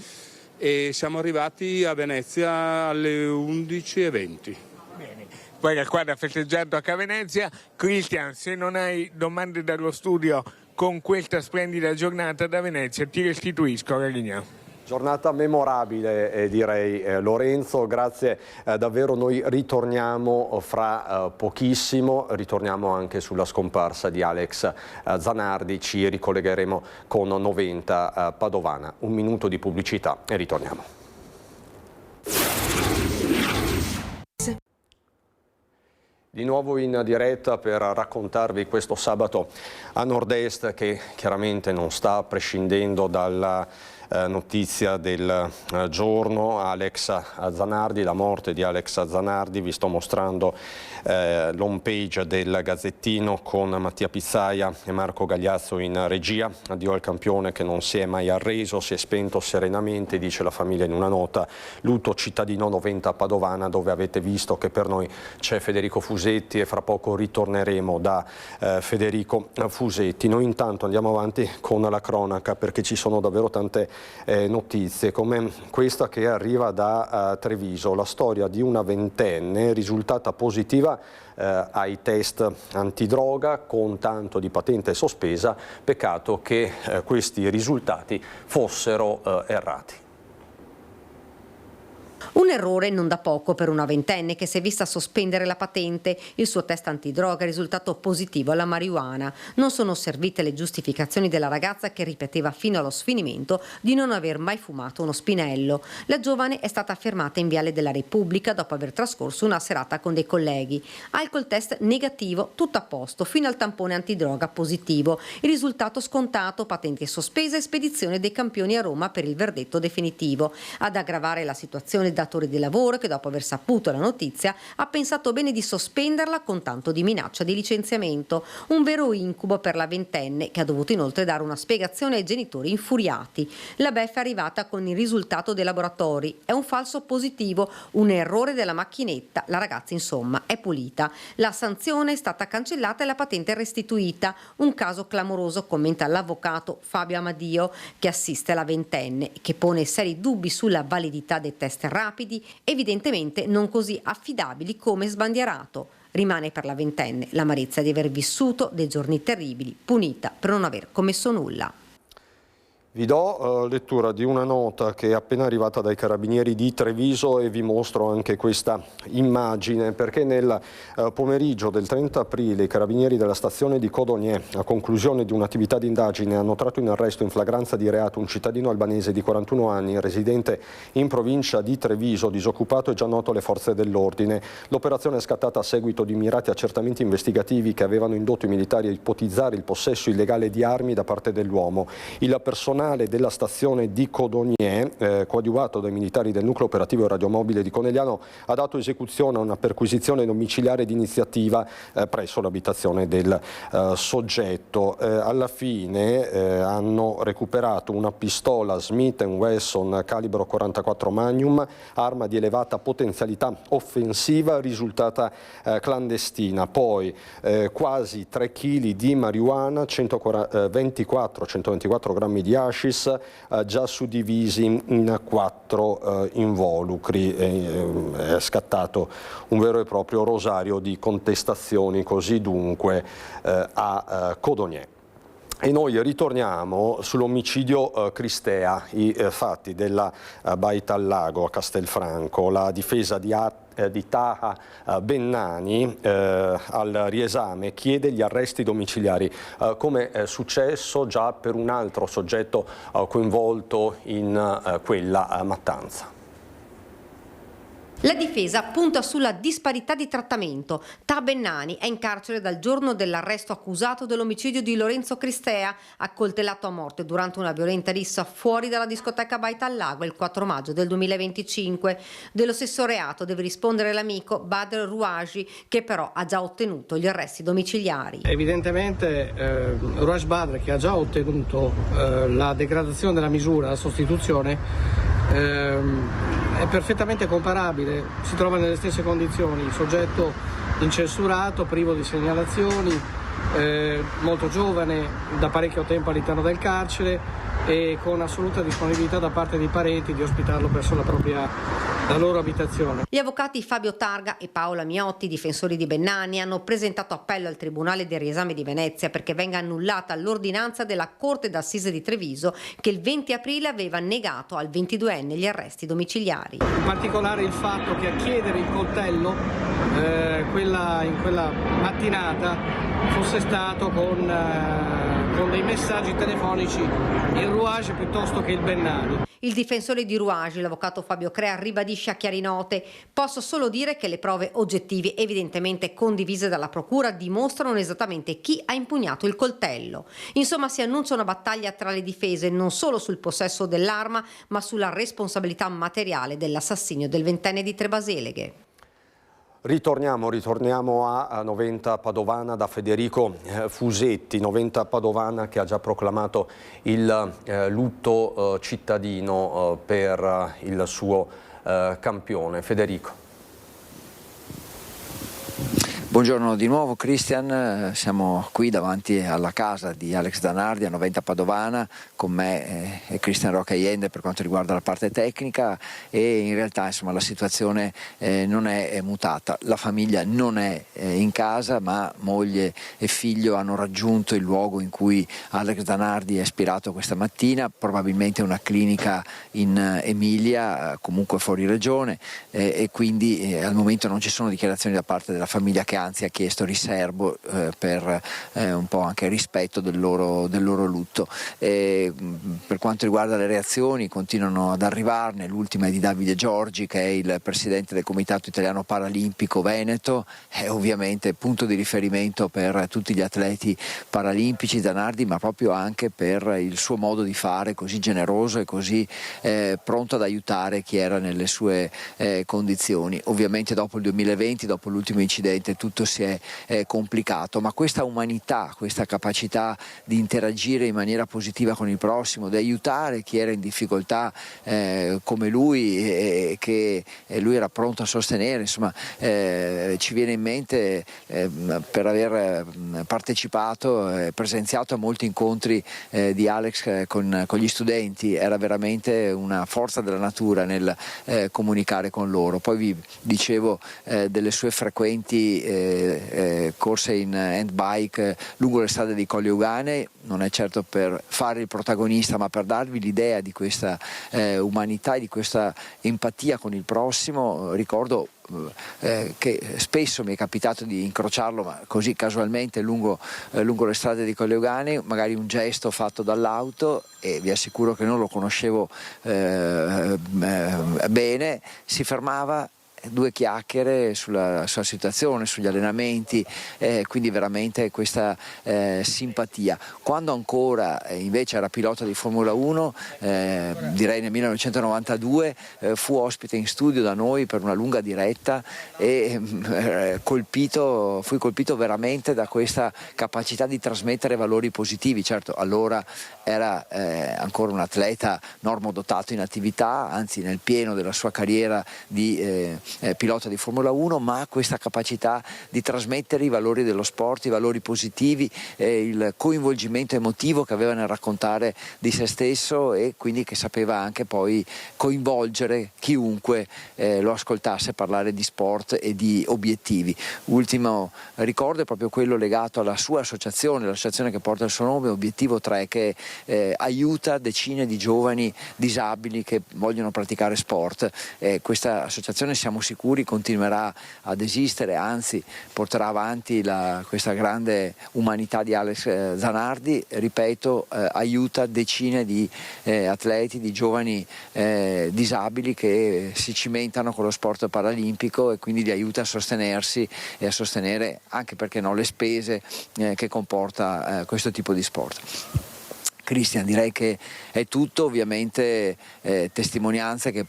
e siamo arrivati a Venezia alle 11:20. Bene, poi la squadra ha festeggiato a Venezia. Cristian, se non hai domande dallo studio con questa splendida giornata da Venezia, ti restituisco la linea. Giornata memorabile direi Lorenzo, grazie davvero. Noi ritorniamo fra pochissimo, ritorniamo anche sulla scomparsa di Alex Zanardi, ci ricollegheremo con 90 Padovana. Un minuto di pubblicità e ritorniamo. Di nuovo in diretta per raccontarvi questo sabato a Nord-Est che chiaramente non sta prescindendo dalla notizia del giorno, Alex Zanardi, la morte di Alex Zanardi. Vi sto mostrando l'home page del Gazzettino con Mattia Pizzaia e Marco Gagliazzo in regia. Addio al campione che non si è mai arreso, si è spento serenamente, dice la famiglia in una nota. Lutto cittadino 90 Padovana, dove avete visto che per noi c'è Federico Fusetti e fra poco ritorneremo da Federico Fusetti. Noi intanto andiamo avanti con la cronaca, perché ci sono davvero tante notizie come questa che arriva da Treviso, la storia di una ventenne risultata positiva ai test antidroga con tanto di patente sospesa. Peccato che questi risultati fossero errati. Un errore non da poco per una ventenne che si è vista sospendere la patente. Il suo test antidroga è risultato positivo alla marijuana. Non sono servite le giustificazioni della ragazza, che ripeteva fino allo sfinimento di non aver mai fumato uno spinello. La giovane è stata fermata in Viale della Repubblica dopo aver trascorso una serata con dei colleghi. Alcol test negativo, tutto a posto, fino al tampone antidroga positivo. Il risultato scontato, patente sospesa e spedizione dei campioni a Roma per il verdetto definitivo. Ad aggravare la situazione il datore di lavoro, che dopo aver saputo la notizia ha pensato bene di sospenderla con tanto di minaccia di licenziamento. Un vero incubo per la ventenne, che ha dovuto inoltre dare una spiegazione ai genitori infuriati. La beffa è arrivata con il risultato dei laboratori. È un falso positivo, un errore della macchinetta. La ragazza insomma è pulita. La sanzione è stata cancellata e la patente restituita. Un caso clamoroso, commenta l'avvocato Fabio Amadio, che assiste la ventenne, che pone seri dubbi sulla validità dei test rapidi, evidentemente non così affidabili come sbandierato. Rimane per la ventenne l'amarezza di aver vissuto dei giorni terribili, punita per non aver commesso nulla. Vi do lettura di una nota che è appena arrivata dai Carabinieri di Treviso e vi mostro anche questa immagine, perché nel pomeriggio del 30 aprile i Carabinieri della stazione di Codogné, a conclusione di un'attività di indagine, hanno tratto in arresto in flagranza di reato un cittadino albanese di 41 anni, residente in provincia di Treviso, disoccupato e già noto alle forze dell'ordine. L'operazione è scattata a seguito di mirati accertamenti investigativi che avevano indotto i militari a ipotizzare il possesso illegale di armi da parte dell'uomo. Il personale della stazione di Codogné, coadiuvato dai militari del nucleo operativo e radiomobile di Conegliano, ha dato esecuzione a una perquisizione domiciliare d'iniziativa presso l'abitazione del soggetto. Alla fine hanno recuperato una pistola Smith & Wesson calibro 44 Magnum, arma di elevata potenzialità offensiva risultata clandestina, poi quasi 3 kg di marijuana, 124 grammi di hashish, già suddivisi in 4 involucri. È scattato un vero e proprio rosario di contestazioni, così dunque a Codogné. E noi ritorniamo sull'omicidio Cristea, i fatti della Baita al Lago a Castelfranco. La difesa di Taha Bennani al riesame chiede gli arresti domiciliari, come è successo già per un altro soggetto coinvolto in quella mattanza. La difesa punta sulla disparità di trattamento. Taha Bennani è in carcere dal giorno dell'arresto accusato dell'omicidio di Lorenzo Cristea, accoltellato a morte durante una violenta rissa fuori dalla discoteca Baita al Lago il 4 maggio del 2025. Dello stesso reato deve rispondere l'amico Badr Rouaji, che però ha già ottenuto gli arresti domiciliari. Evidentemente Rouaji Badr, che ha già ottenuto la degradazione della misura, la sostituzione, è perfettamente comparabile, si trova nelle stesse condizioni, il soggetto incensurato, privo di segnalazioni, molto giovane, da parecchio tempo all'interno del carcere e con assoluta disponibilità da parte dei parenti di ospitarlo presso la loro abitazione. Gli avvocati Fabio Targa e Paola Miotti, difensori di Bennani, hanno presentato appello al Tribunale del Riesame di Venezia perché venga annullata l'ordinanza della Corte d'Assise di Treviso che il 20 aprile aveva negato al 22enne gli arresti domiciliari. In particolare il fatto che a chiedere il coltello in quella mattinata fosse stato con dei messaggi telefonici il Rouaji piuttosto che il Bennani. Il difensore di Rouaji, l'avvocato Fabio Crea, ribadisce a chiari note: posso solo dire che le prove oggettive, evidentemente condivise dalla procura, dimostrano esattamente chi ha impugnato il coltello. Insomma, si annuncia una battaglia tra le difese non solo sul possesso dell'arma, ma sulla responsabilità materiale dell'assassinio del 20enne di Trebaseleghe. Ritorniamo a Noventa Padovana da Federico Fusetti. Noventa Padovana che ha già proclamato il lutto cittadino per il suo campione. Federico. Buongiorno di nuovo Christian, siamo qui davanti alla casa di Alex Zanardi a Noventa Padovana, con me e Christian Roccaiende per quanto riguarda la parte tecnica, e in realtà insomma la situazione non è mutata, la famiglia non è in casa, ma moglie e figlio hanno raggiunto il luogo in cui Alex Zanardi è spirato questa mattina, probabilmente una clinica in Emilia, comunque fuori regione, e quindi al momento non ci sono dichiarazioni da parte della famiglia, che anzi ha chiesto riservo per un po' anche rispetto del loro lutto. Per quanto riguarda le reazioni, continuano ad arrivarne, l'ultima è di Davide Giorgi, che è il presidente del Comitato Italiano Paralimpico Veneto, è ovviamente punto di riferimento per tutti gli atleti paralimpici Zanardi, ma proprio anche per il suo modo di fare così generoso e così pronto ad aiutare chi era nelle sue condizioni. Ovviamente dopo il 2020, dopo l'ultimo incidente, tutto si è complicato, ma questa umanità, questa capacità di interagire in maniera positiva con il prossimo, di aiutare chi era in difficoltà come lui e che lui era pronto a sostenere, insomma ci viene in mente per aver partecipato e presenziato a molti incontri di Alex con gli studenti. Era veramente una forza della natura nel comunicare con loro. Poi vi dicevo delle sue frequenti corse in handbike lungo le strade di Colli Euganei, non è certo per fare il protagonista, ma per darvi l'idea di questa umanità e di questa empatia con il prossimo. Ricordo che spesso mi è capitato di incrociarlo, ma così casualmente lungo le strade di Colli Euganei, magari un gesto fatto dall'auto, e vi assicuro che non lo conoscevo bene, si fermava, 2 chiacchiere sulla sua situazione, sugli allenamenti, quindi veramente questa simpatia. Quando ancora invece era pilota di Formula 1, direi nel 1992, fu ospite in studio da noi per una lunga diretta e fui colpito veramente da questa capacità di trasmettere valori positivi. Certo, allora era ancora un atleta normodotato in attività, anzi nel pieno della sua carriera di pilota di Formula 1, ma questa capacità di trasmettere i valori dello sport, i valori positivi, il coinvolgimento emotivo che aveva nel raccontare di se stesso, e quindi che sapeva anche poi coinvolgere chiunque lo ascoltasse parlare di sport e di obiettivi. Ultimo ricordo è proprio quello legato alla sua associazione, l'associazione che porta il suo nome, Obiettivo 3, che aiuta decine di giovani disabili che vogliono praticare sport. Questa associazione, siamo sicuri, continuerà ad esistere, anzi porterà avanti questa grande umanità di Alex Zanardi. Ripeto, aiuta decine di atleti, di giovani disabili che si cimentano con lo sport paralimpico, e quindi li aiuta a sostenersi e a sostenere anche, perché no, le spese che comporta questo tipo di sport. Cristian, direi che è tutto, ovviamente testimonianze che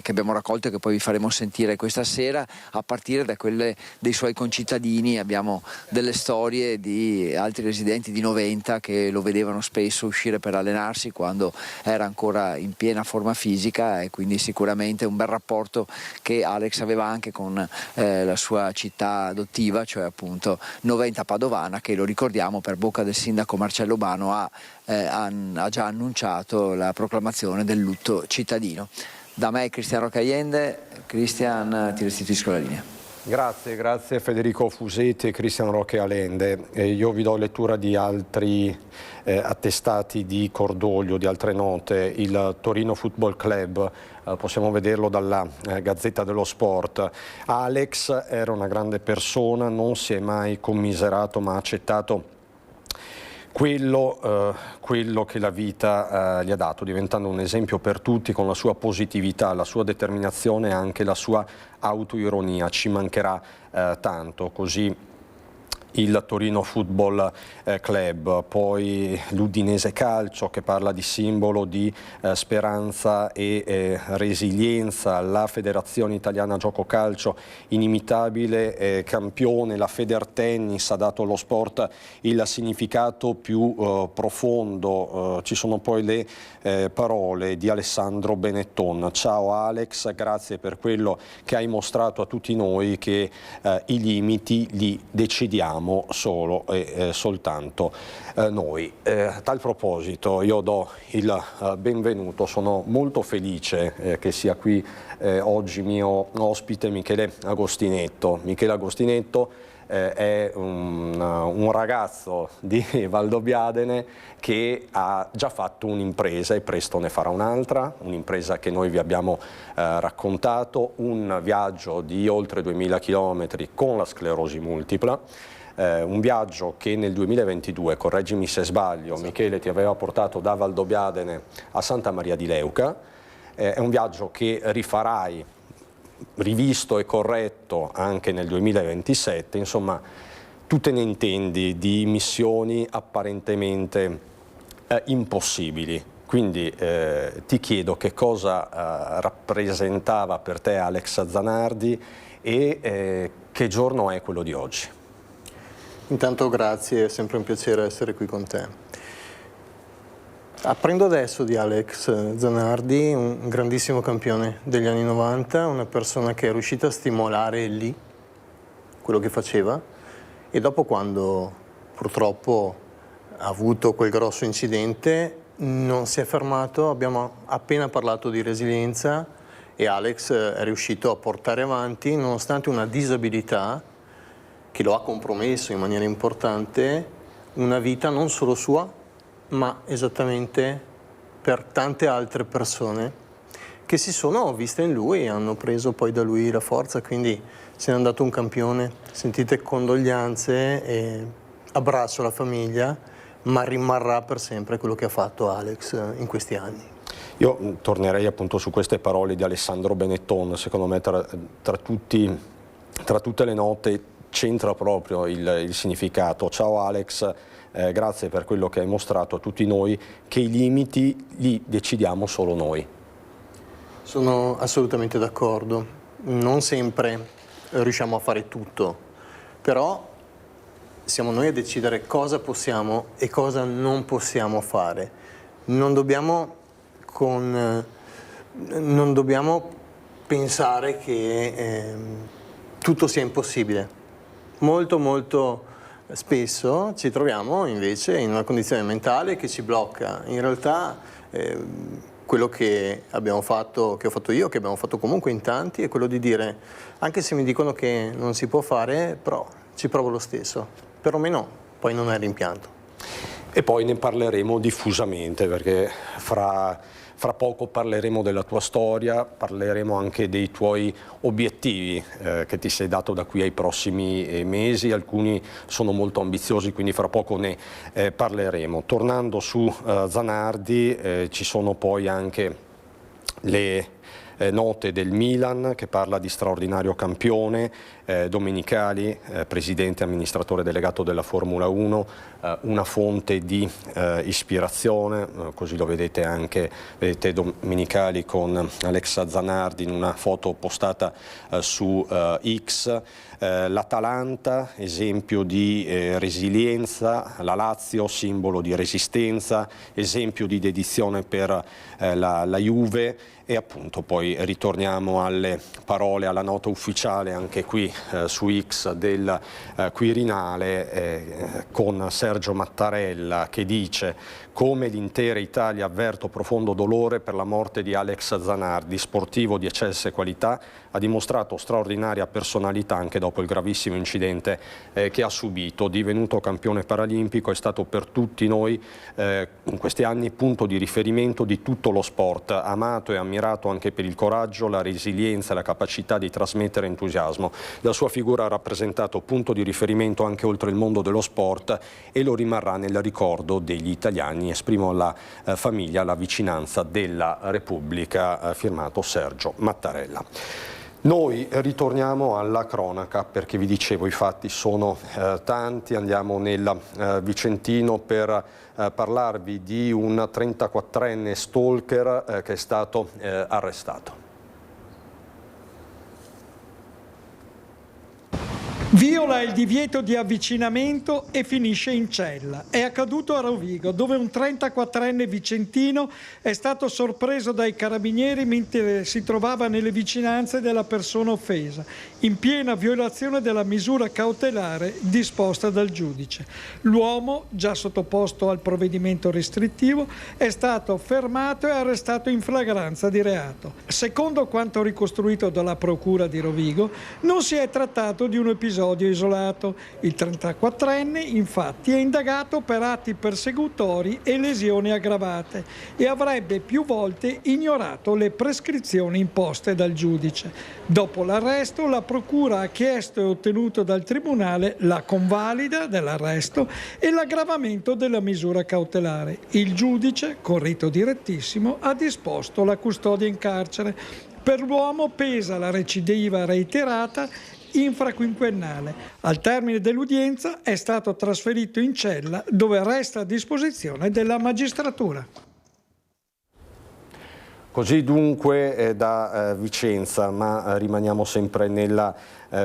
abbiamo raccolto e che poi vi faremo sentire questa sera, a partire da quelle dei suoi concittadini. Abbiamo delle storie di altri residenti di Noventa che lo vedevano spesso uscire per allenarsi quando era ancora in piena forma fisica, e quindi sicuramente un bel rapporto che Alex aveva anche con la sua città adottiva, cioè appunto Noventa Padovana, che, lo ricordiamo, per bocca del sindaco Marcello Bano ha già annunciato la proclamazione del lutto cittadino. Da me Cristian Roque Allende. Cristian, ti restituisco la linea. Grazie Federico Fusetti e Cristian Roque Allende. Io vi do lettura di altri attestati di cordoglio, di altre note. Il Torino Football Club, possiamo vederlo dalla Gazzetta dello Sport. Alex era una grande persona, non si è mai commiserato, ma ha accettato quello che la vita gli ha dato, diventando un esempio per tutti con la sua positività, la sua determinazione e anche la sua autoironia. Ci mancherà tanto. Così il Torino Football Club, poi l'Udinese Calcio, che parla di simbolo di speranza e resilienza, la Federazione Italiana Gioco Calcio, inimitabile campione, la Federtennis ha dato allo sport il significato più profondo. Ci sono poi le parole di Alessandro Benetton. Ciao Alex, grazie per quello che hai mostrato a tutti noi, che i limiti li decidiamo solo e soltanto noi. A tal proposito io do il benvenuto, sono molto felice che sia qui oggi mio ospite Michele Agostinetto. Michele Agostinetto è un ragazzo di Valdobbiadene che ha già fatto un'impresa e presto ne farà un'altra, un'impresa che noi vi abbiamo raccontato, un viaggio di oltre 2000 chilometri con la sclerosi multipla. Un viaggio che nel 2022, correggimi se sbaglio, Michele, ti aveva portato da Valdobbiadene a Santa Maria di Leuca. È un viaggio che rifarai, rivisto e corretto, anche nel 2027. Insomma, tu te ne intendi di missioni apparentemente impossibili. Quindi ti chiedo che cosa rappresentava per te Alex Zanardi e che giorno è quello di oggi. Intanto grazie, è sempre un piacere essere qui con te. Apprendo adesso di Alex Zanardi, un grandissimo campione degli anni 90, una persona che è riuscita a stimolare lì quello che faceva, e dopo, quando purtroppo ha avuto quel grosso incidente, non si è fermato. Abbiamo appena parlato di resilienza e Alex è riuscito a portare avanti, nonostante una disabilità che lo ha compromesso in maniera importante, una vita non solo sua, ma esattamente per tante altre persone che si sono viste in lui e hanno preso poi da lui la forza, quindi se n'è andato un campione. Sentite condoglianze e abbraccio alla famiglia, ma rimarrà per sempre quello che ha fatto Alex in questi anni. Io tornerei appunto su queste parole di Alessandro Benetton. Secondo me tra tutte le note c'entra proprio il significato. Ciao Alex, grazie per quello che hai mostrato a tutti noi, che i limiti li decidiamo solo noi. Sono assolutamente d'accordo, non sempre riusciamo a fare tutto, però siamo noi a decidere cosa possiamo e cosa non possiamo fare. Non dobbiamo pensare che tutto sia impossibile. Molto spesso ci troviamo invece in una condizione mentale che ci blocca. In realtà quello che abbiamo fatto, che ho fatto io, che abbiamo fatto comunque in tanti, è quello di dire, anche se mi dicono che non si può fare, però ci provo lo stesso, perlomeno poi non è rimpianto. E poi ne parleremo diffusamente, perché fra poco parleremo della tua storia, parleremo anche dei tuoi obiettivi che ti sei dato da qui ai prossimi mesi. Alcuni sono molto ambiziosi, quindi fra poco ne parleremo. Tornando su Zanardi, ci sono poi anche le note del Milan, che parla di straordinario campione, Domenicali, presidente e amministratore delegato della Formula 1, una fonte di ispirazione, così lo vedete anche, vedete Domenicali con Alexa Zanardi in una foto postata su X. L'Atalanta, esempio di resilienza, la Lazio, simbolo di resistenza, esempio di dedizione per la Juve. E appunto poi ritorniamo alle parole, alla nota ufficiale anche qui su X del Quirinale con Sergio Mattarella, che dice: come l'intera Italia avverto profondo dolore per la morte di Alex Zanardi, sportivo di eccelse qualità, ha dimostrato straordinaria personalità anche dopo il gravissimo incidente che ha subito. Divenuto campione paralimpico, è stato per tutti noi in questi anni punto di riferimento di tutto lo sport, amato e ammirato anche per il coraggio, la resilienza e la capacità di trasmettere entusiasmo. La sua figura ha rappresentato punto di riferimento anche oltre il mondo dello sport e lo rimarrà nel ricordo degli italiani. Esprimo alla famiglia la vicinanza della Repubblica, firmato Sergio Mattarella. Noi ritorniamo alla cronaca, perché vi dicevo i fatti sono tanti. Andiamo nel Vicentino per parlarvi di un 34enne stalker che è stato arrestato. Viola il divieto di avvicinamento e finisce in cella. È accaduto a Rovigo, dove un 34enne vicentino è stato sorpreso dai carabinieri mentre si trovava nelle vicinanze della persona offesa, in piena violazione della misura cautelare disposta dal giudice. L'uomo, già sottoposto al provvedimento restrittivo, è stato fermato e arrestato in flagranza di reato. Secondo quanto ricostruito dalla Procura di Rovigo, non si è trattato di un episodio isolato. Il 34enne infatti è indagato per atti persecutori e lesioni aggravate e avrebbe più volte ignorato le prescrizioni imposte dal giudice. Dopo l'arresto, la Procura ha chiesto e ottenuto dal Tribunale la convalida dell'arresto e l'aggravamento della misura cautelare. Il giudice, con rito direttissimo, ha disposto la custodia in carcere. Per l'uomo pesa la recidiva reiterata infraquinquennale. Al termine dell'udienza è stato trasferito in cella, dove resta a disposizione della magistratura. Così dunque da Vicenza, ma rimaniamo sempre nella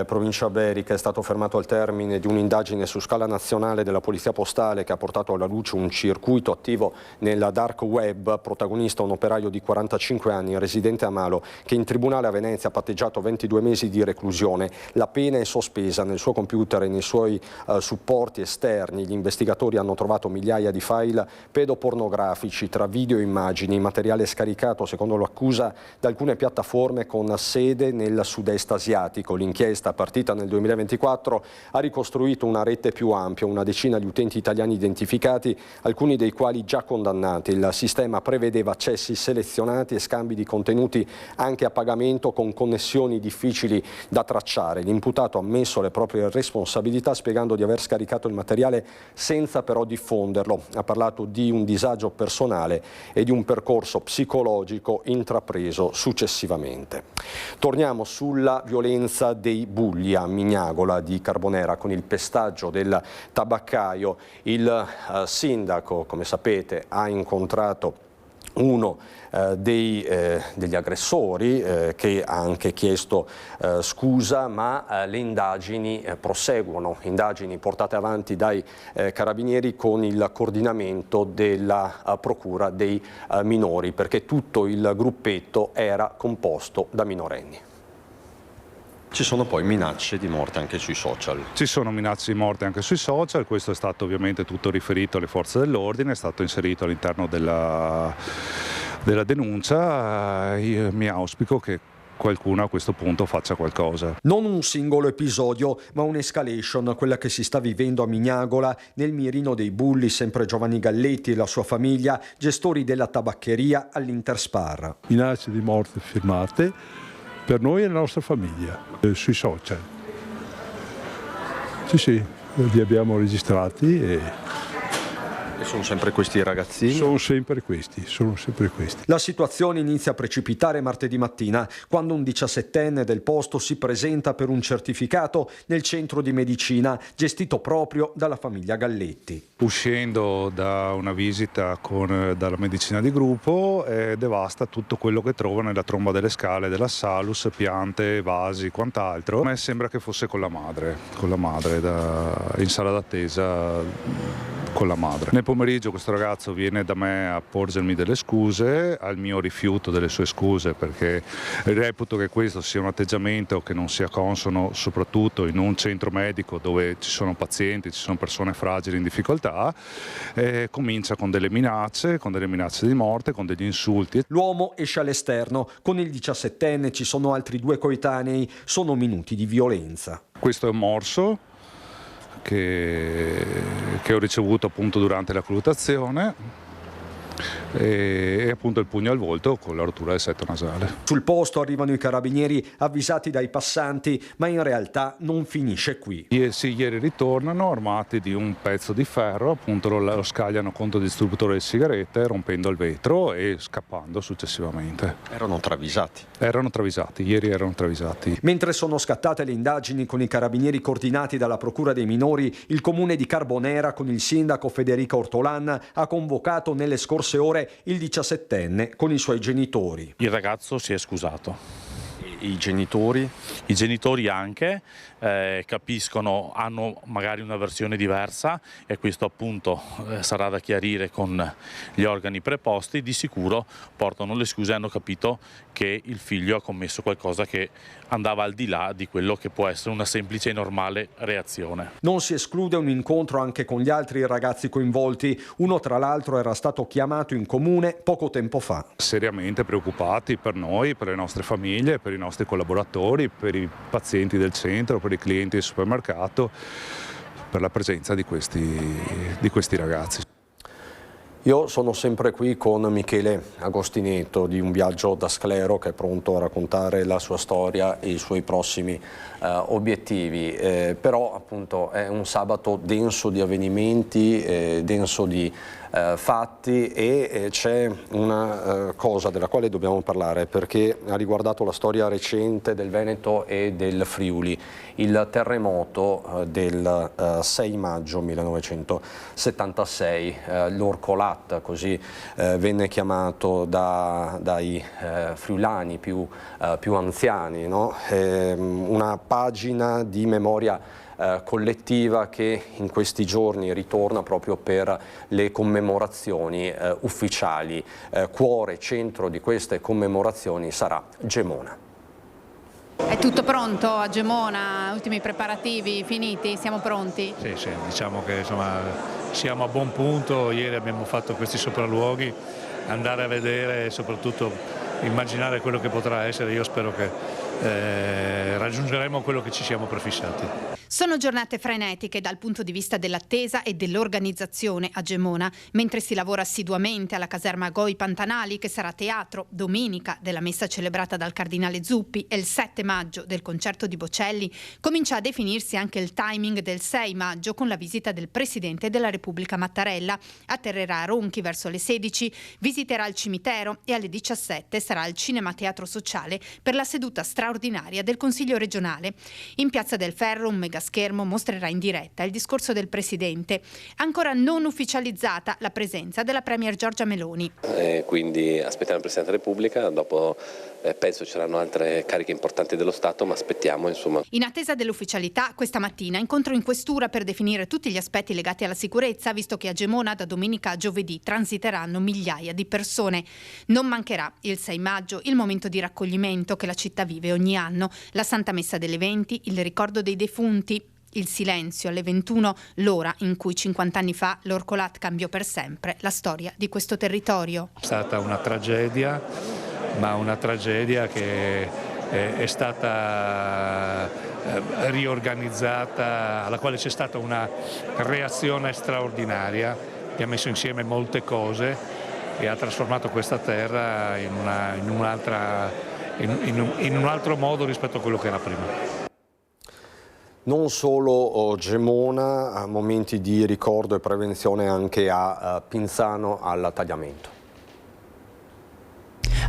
provincia Berica. È stato fermato al termine di un'indagine su scala nazionale della Polizia Postale che ha portato alla luce un circuito attivo nella dark web. Protagonista un operaio di 45 anni, residente a Malo, che in tribunale a Venezia ha patteggiato 22 mesi di reclusione. La pena è sospesa. Nel suo computer e nei suoi supporti esterni gli investigatori hanno trovato migliaia di file pedopornografici tra video e immagini, materiale scaricato secondo secondo l'accusa da alcune piattaforme con sede nel sud-est asiatico. L'inchiesta, partita nel 2024, ha ricostruito una rete più ampia, una decina di utenti italiani identificati, alcuni dei quali già condannati. Il sistema prevedeva accessi selezionati e scambi di contenuti anche a pagamento con connessioni difficili da tracciare. L'imputato ha ammesso le proprie responsabilità, spiegando di aver scaricato il materiale senza però diffonderlo. Ha parlato di un disagio personale e di un percorso psicologico intrapreso successivamente. Torniamo sulla violenza dei bulli a Mignagola di Carbonera con il pestaggio del tabaccaio. Il sindaco, come sapete, ha incontrato uno degli aggressori che ha anche chiesto scusa, ma le indagini proseguono, indagini portate avanti dai carabinieri con il coordinamento della procura dei minori, perché tutto il gruppetto era composto da minorenni. Ci sono poi minacce di morte anche sui social. Ci sono minacce di morte anche sui social, questo è stato ovviamente tutto riferito alle forze dell'ordine, è stato inserito all'interno della denuncia. Io mi auspico che qualcuno a questo punto faccia qualcosa. Non un singolo episodio, ma un'escalation, quella che si sta vivendo a Mignagola, nel mirino dei bulli, sempre Giovanni Galletti e la sua famiglia, gestori della tabaccheria all'Interspar. Minacce di morte firmate per noi e la nostra famiglia, sui social. Sì, li abbiamo registrati e sono sempre questi ragazzini? Sono sempre questi. La situazione inizia a precipitare martedì mattina, quando un 17enne del posto si presenta per un certificato nel centro di medicina gestito proprio dalla famiglia Galletti. Uscendo da una visita dalla medicina di gruppo, devasta tutto quello che trova nella tromba delle scale della Salus, piante, vasi, quant'altro. A me sembra che fosse con la madre in sala d'attesa con la madre. Nel pomeriggio questo ragazzo viene da me a porgermi delle scuse, al mio rifiuto delle sue scuse, perché reputo che questo sia un atteggiamento che non sia consono, soprattutto in un centro medico dove ci sono pazienti, ci sono persone fragili in difficoltà. Comincia con delle minacce di morte, con degli insulti. L'uomo esce all'esterno, con il 17enne ci sono altri 2 coetanei, sono minuti di violenza. Questo è un morso che ho ricevuto appunto durante la colluttazione e appunto il pugno al volto con la rottura del setto nasale. Sul posto arrivano i carabinieri avvisati dai passanti, ma in realtà non finisce qui. Ieri ritornano armati di un pezzo di ferro, appunto lo scagliano contro il distributore di sigarette, rompendo il vetro e scappando successivamente. Erano travisati. Ieri erano travisati. Mentre sono scattate le indagini con i carabinieri coordinati dalla Procura dei Minori, il comune di Carbonera con il sindaco Federica Ortolan ha convocato nelle scorse ore il 17enne con i suoi genitori. Il ragazzo si è scusato. I genitori? I genitori anche capiscono, hanno magari una versione diversa e questo appunto sarà da chiarire con gli organi preposti. Di sicuro portano le scuse e hanno capito che il figlio ha commesso qualcosa che andava al di là di quello che può essere una semplice e normale reazione. Non si esclude un incontro anche con gli altri ragazzi coinvolti. Uno tra l'altro era stato chiamato in comune poco tempo fa. Seriamente preoccupati per noi, per le nostre famiglie, per i nostri collaboratori, per i pazienti del centro, per i clienti del supermercato, per la presenza di questi ragazzi. Io sono sempre qui con Michele Agostineto di Un viaggio da sclero, che è pronto a raccontare la sua storia e i suoi prossimi obiettivi, però appunto è un sabato denso di avvenimenti, denso di fatti e c'è una cosa della quale dobbiamo parlare perché ha riguardato la storia recente del Veneto e del Friuli, il terremoto del 6 maggio 1976, l'Orcolat, così venne chiamato dai friulani più anziani, no? Una pagina di memoria collettiva che in questi giorni ritorna proprio per le commemorazioni ufficiali. Cuore, centro di queste commemorazioni sarà Gemona. È tutto pronto a Gemona? Ultimi preparativi finiti? Siamo pronti? Sì, diciamo che insomma siamo a buon punto. Ieri abbiamo fatto questi sopralluoghi, andare a vedere soprattutto immaginare quello che potrà essere. Io spero che raggiungeremo quello che ci siamo prefissati. Sono giornate frenetiche dal punto di vista dell'attesa e dell'organizzazione a Gemona, mentre si lavora assiduamente alla caserma Goi Pantanali, che sarà teatro domenica della messa celebrata dal cardinale Zuppi e il 7 maggio del concerto di Bocelli. Comincia a definirsi anche il timing del 6 maggio con la visita del Presidente della Repubblica Mattarella. Atterrerà a Ronchi verso le 16, visiterà il cimitero e alle 17 sarà al Cinema Teatro Sociale per la seduta straordinaria del Consiglio regionale. In Piazza del Ferro un megaschermo mostrerà in diretta il discorso del Presidente. Ancora non ufficializzata la presenza della Premier Giorgia Meloni. Quindi aspettiamo il Presidente della Repubblica, dopo penso ci saranno altre cariche importanti dello Stato, ma aspettiamo insomma. In attesa dell'ufficialità, questa mattina incontro in questura per definire tutti gli aspetti legati alla sicurezza, visto che a Gemona da domenica a giovedì transiteranno migliaia di persone. Non mancherà il 6 maggio il momento di raccoglimento che la città vive ogni anno, la Santa Messa delle 20, il ricordo dei defunti, il silenzio alle 21, l'ora in cui 50 anni fa l'Orcolat cambiò per sempre la storia di questo territorio. È stata una tragedia, ma una tragedia che è stata riorganizzata, alla quale c'è stata una reazione straordinaria che ha messo insieme molte cose e ha trasformato questa terra in un altro modo rispetto a quello che era prima. Non solo Gemona, momenti di ricordo e prevenzione anche a Pinzano al Tagliamento.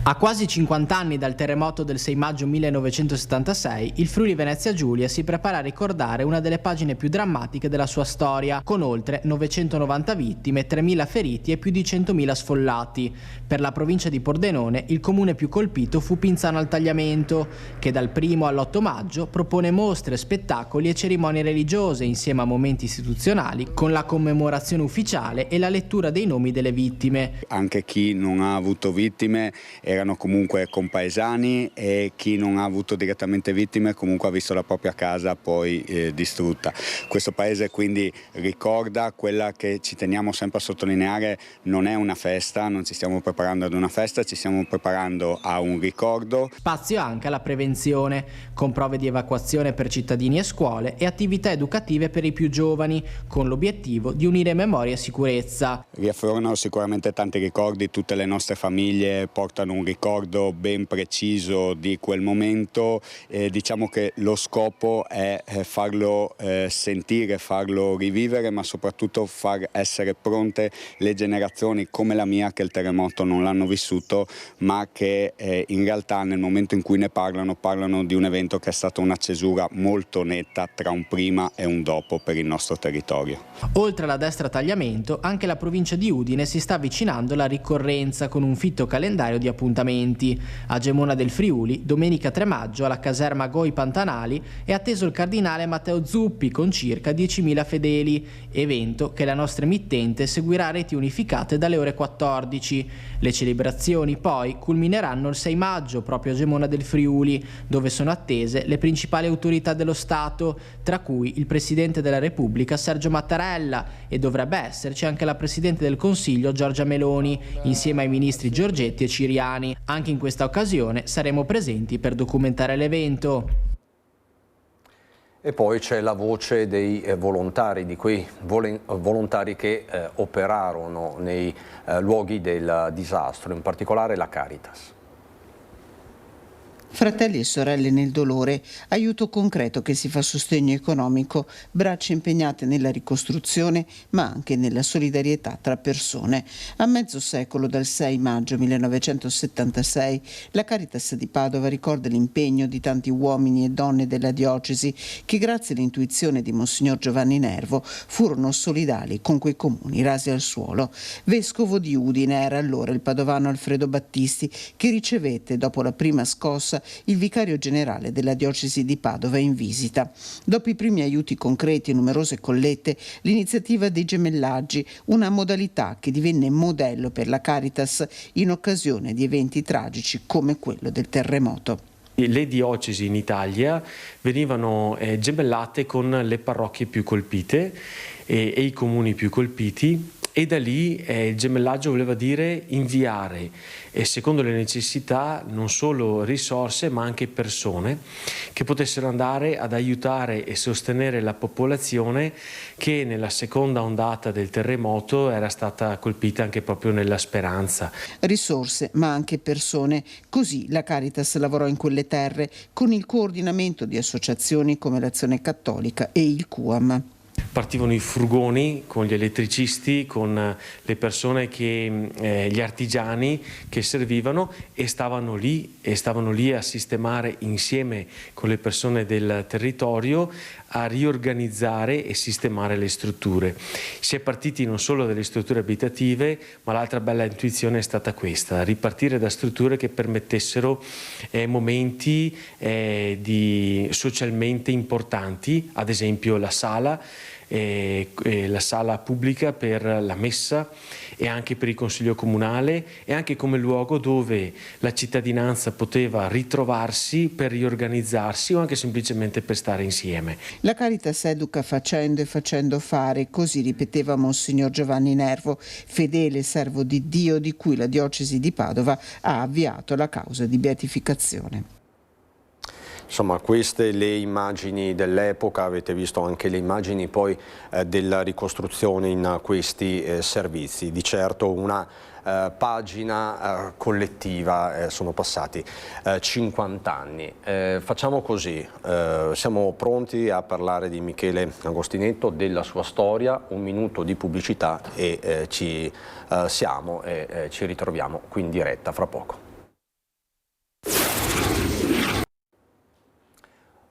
A quasi 50 anni dal terremoto del 6 maggio 1976, il Friuli Venezia Giulia si prepara a ricordare una delle pagine più drammatiche della sua storia, con oltre 990 vittime, 3.000 feriti e più di 100.000 sfollati. Per la provincia di Pordenone, il comune più colpito fu Pinzano al Tagliamento, che dal 1 all'8 maggio propone mostre, spettacoli e cerimonie religiose insieme a momenti istituzionali, con la commemorazione ufficiale e la lettura dei nomi delle vittime. Anche chi non ha avuto vittime erano comunque compaesani e chi non ha avuto direttamente vittime comunque ha visto la propria casa poi distrutta. Questo paese quindi ricorda quella che ci teniamo sempre a sottolineare: non è una festa, non ci stiamo preparando ad una festa, ci stiamo preparando a un ricordo. Spazio anche alla prevenzione, con prove di evacuazione per cittadini e scuole e attività educative per i più giovani, con l'obiettivo di unire memoria e sicurezza. Riaffiorano sicuramente tanti ricordi, tutte le nostre famiglie portano un ricordo ben preciso di quel momento, diciamo che lo scopo è farlo sentire, farlo rivivere, ma soprattutto far essere pronte le generazioni come la mia che il terremoto non l'hanno vissuto, ma che in realtà nel momento in cui ne parlano di un evento che è stata una cesura molto netta tra un prima e un dopo per il nostro territorio. Oltre alla destra Tagliamento, anche la provincia di Udine si sta avvicinando alla ricorrenza con un fitto calendario di appuntamenti. A Gemona del Friuli, domenica 3 maggio, alla caserma Goi Pantanali, è atteso il cardinale Matteo Zuppi con circa 10.000 fedeli, evento che la nostra emittente seguirà a reti unificate dalle ore 14. Le celebrazioni poi culmineranno il 6 maggio proprio a Gemona del Friuli, dove sono attese le principali autorità dello Stato, tra cui il Presidente della Repubblica Sergio Mattarella, e dovrebbe esserci anche la Presidente del Consiglio Giorgia Meloni, insieme ai ministri Giorgetti e Ciriani. Anche in questa occasione saremo presenti per documentare l'evento. E poi c'è la voce dei volontari, di quei volontari che operarono nei luoghi del disastro, in particolare la Caritas. Fratelli e sorelle nel dolore, aiuto concreto che si fa sostegno economico, braccia impegnate nella ricostruzione ma anche nella solidarietà tra persone. A mezzo secolo dal 6 maggio 1976 la Caritas di Padova ricorda l'impegno di tanti uomini e donne della diocesi che grazie all'intuizione di Monsignor Giovanni Nervo furono solidali con quei comuni rasi al suolo. Vescovo di Udine era allora il padovano Alfredo Battisti, che ricevette dopo la prima scossa il vicario generale della diocesi di Padova in visita. Dopo i primi aiuti concreti e numerose collette, l'iniziativa dei gemellaggi, una modalità che divenne modello per la Caritas in occasione di eventi tragici come quello del terremoto. Le diocesi in Italia venivano gemellate con le parrocchie più colpite e i comuni più colpiti, e da lì il gemellaggio voleva dire inviare, secondo le necessità, non solo risorse ma anche persone che potessero andare ad aiutare e sostenere la popolazione che nella seconda ondata del terremoto era stata colpita anche proprio nella speranza. Risorse ma anche persone, così la Caritas lavorò in quelle terre con il coordinamento di associazioni come l'Azione Cattolica e il QAM. Partivano i furgoni con gli elettricisti, con le persone gli artigiani che servivano e stavano lì a sistemare insieme con le persone del territorio, a riorganizzare e sistemare le strutture. Si è partiti non solo dalle strutture abitative, ma l'altra bella intuizione è stata questa: ripartire da strutture che permettessero momenti socialmente importanti, ad esempio la sala pubblica per la messa e anche per il consiglio comunale, e anche come luogo dove la cittadinanza poteva ritrovarsi per riorganizzarsi o anche semplicemente per stare insieme. La Caritas educa facendo e facendo fare, così ripeteva Monsignor Giovanni Nervo, fedele servo di Dio di cui la diocesi di Padova ha avviato la causa di beatificazione. Insomma, queste le immagini dell'epoca, avete visto anche le immagini poi della ricostruzione in questi servizi. Di certo una pagina collettiva, sono passati 50 anni. Facciamo così, siamo pronti a parlare di Michele Agostinetto, della sua storia, un minuto di pubblicità e ci ritroviamo qui in diretta fra poco.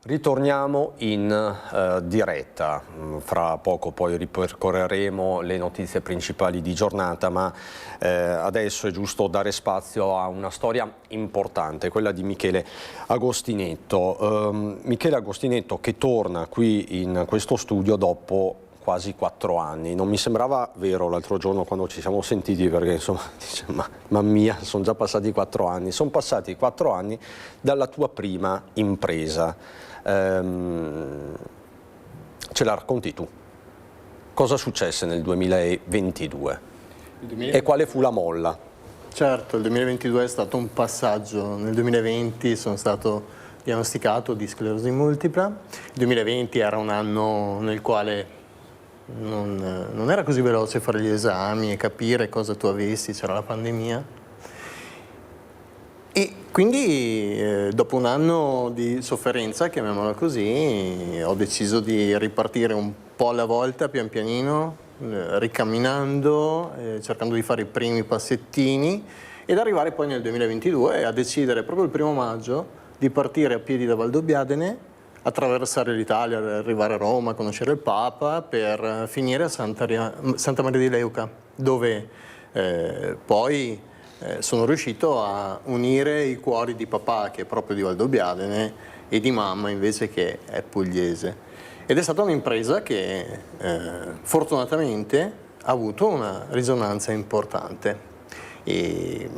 Ritorniamo in diretta, fra poco poi ripercorreremo le notizie principali di giornata, ma adesso è giusto dare spazio a una storia importante, quella di Michele Agostinetto. Michele Agostinetto che torna qui in questo studio dopo quasi 4 anni. Non mi sembrava vero l'altro giorno quando ci siamo sentiti, perché insomma, dice, mamma mia, sono già passati 4 anni. Sono passati 4 anni dalla tua prima impresa. Ce la racconti tu? Cosa successe nel 2022? E quale fu la molla? Certo, il 2022 è stato un passaggio. Nel 2020 sono stato diagnosticato di sclerosi multipla. Il 2020 era un anno nel quale non era così veloce fare gli esami e capire cosa tu avessi, c'era la pandemia. E quindi dopo un anno di sofferenza, chiamiamola così, ho deciso di ripartire un po' alla volta, pian pianino, ricamminando, cercando di fare i primi passettini ed arrivare poi nel 2022 a decidere proprio il 1° maggio di partire a piedi da Valdobbiadene, attraversare l'Italia, arrivare a Roma, conoscere il Papa, per finire a Santa Maria di Leuca, dove poi sono riuscito a unire i cuori di papà, che è proprio di Valdobbiadene, e di mamma invece, che è pugliese. Ed è stata un'impresa che fortunatamente ha avuto una risonanza importante. E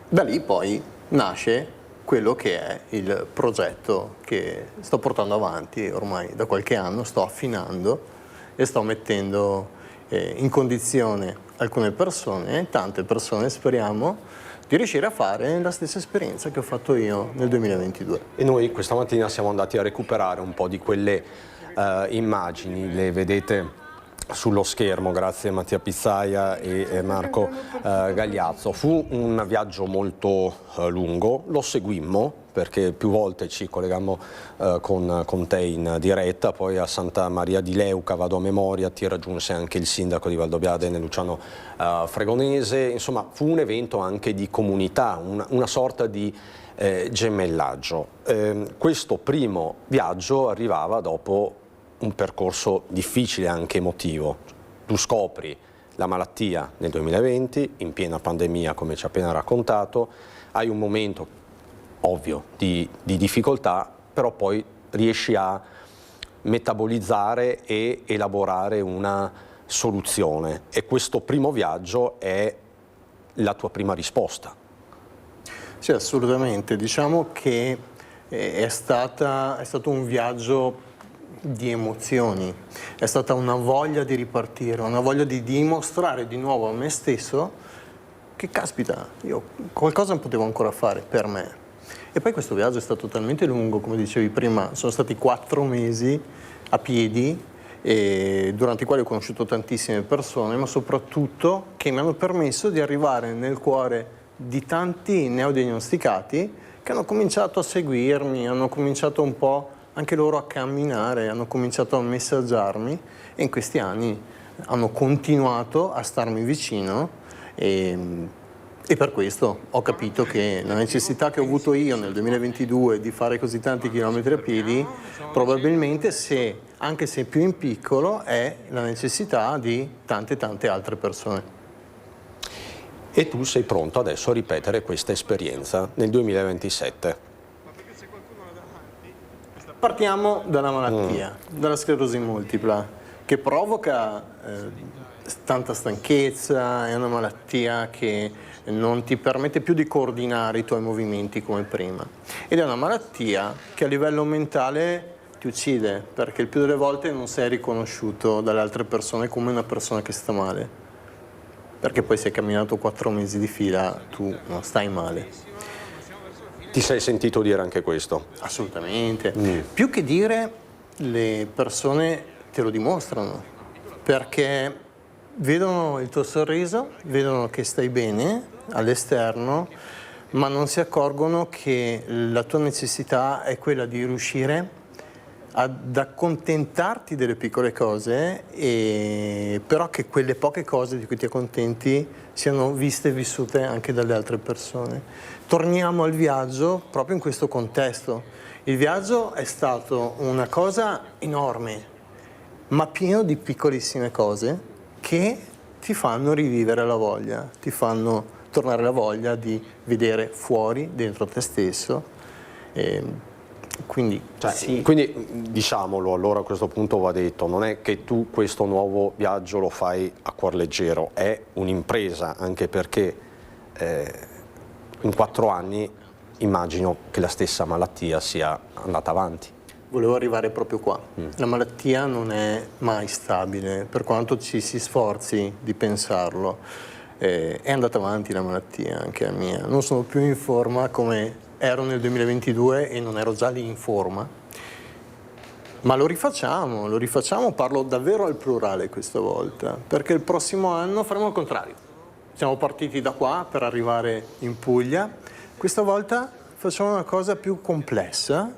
da lì poi nasce quello che è il progetto che sto portando avanti ormai da qualche anno, sto affinando e sto mettendo in condizione alcune persone, tante persone speriamo, di riuscire a fare la stessa esperienza che ho fatto io nel 2022. E noi questa mattina siamo andati a recuperare un po' di quelle immagini, le vedete sullo schermo, grazie a Mattia Pizzaia e Marco Gagliazzo. Fu un viaggio molto lungo, lo seguimmo perché più volte ci collegammo con te in diretta, poi a Santa Maria di Leuca, vado a memoria, ti raggiunse anche il sindaco di Valdobbiadene, Luciano Fregonese. Insomma, fu un evento anche di comunità, una sorta di gemellaggio. Questo primo viaggio arrivava dopo un percorso difficile, anche emotivo. Tu scopri la malattia nel 2020, in piena pandemia, come ci ha appena raccontato, hai un momento ovvio di difficoltà, però poi riesci a metabolizzare e elaborare una soluzione, e questo primo viaggio è la tua prima risposta. Sì, assolutamente. Diciamo che è stato un viaggio di emozioni, è stata una voglia di ripartire, una voglia di dimostrare di nuovo a me stesso che caspita, io qualcosa potevo ancora fare per me. E poi questo viaggio è stato talmente lungo, come dicevi prima, sono stati 4 mesi a piedi, durante i quali ho conosciuto tantissime persone, ma soprattutto che mi hanno permesso di arrivare nel cuore di tanti neodiagnosticati che hanno cominciato a seguirmi, hanno cominciato un po' anche loro a camminare, hanno cominciato a messaggiarmi e in questi anni hanno continuato a starmi vicino e per questo ho capito che la necessità che ho avuto io nel 2022 di fare così tanti chilometri a piedi, probabilmente anche se più in piccolo, è la necessità di tante altre persone. E tu sei pronto adesso a ripetere questa esperienza nel 2027? Partiamo dalla malattia, dalla sclerosi multipla, che provoca tanta stanchezza, è una malattia che non ti permette più di coordinare i tuoi movimenti come prima. Ed è una malattia che a livello mentale ti uccide, perché il più delle volte non sei riconosciuto dalle altre persone come una persona che sta male. Perché poi se hai camminato 4 mesi di fila, tu non stai male. Ti sei sentito dire anche questo? Assolutamente. Più che dire, le persone te lo dimostrano, perché vedono il tuo sorriso, vedono che stai bene all'esterno, ma non si accorgono che la tua necessità è quella di riuscire ad accontentarti delle piccole cose, però che quelle poche cose di cui ti accontenti siano viste e vissute anche dalle altre persone. Torniamo al viaggio proprio in questo contesto. Il viaggio è stato una cosa enorme, ma pieno di piccolissime cose che ti fanno rivivere la voglia, ti fanno tornare la voglia di vedere fuori, dentro te stesso. Quindi diciamolo, allora a questo punto va detto, non è che tu questo nuovo viaggio lo fai a cuor leggero, è un'impresa, anche perché in 4 anni immagino che la stessa malattia sia andata avanti. Volevo arrivare proprio qua. La malattia non è mai stabile, per quanto ci si sforzi di pensarlo. È andata avanti la malattia, anche la mia. Non sono più in forma come ero nel 2022 e non ero già lì in forma. Ma lo rifacciamo, parlo davvero al plurale questa volta, perché il prossimo anno faremo il contrario. Siamo partiti da qua per arrivare in Puglia, questa volta facciamo una cosa più complessa,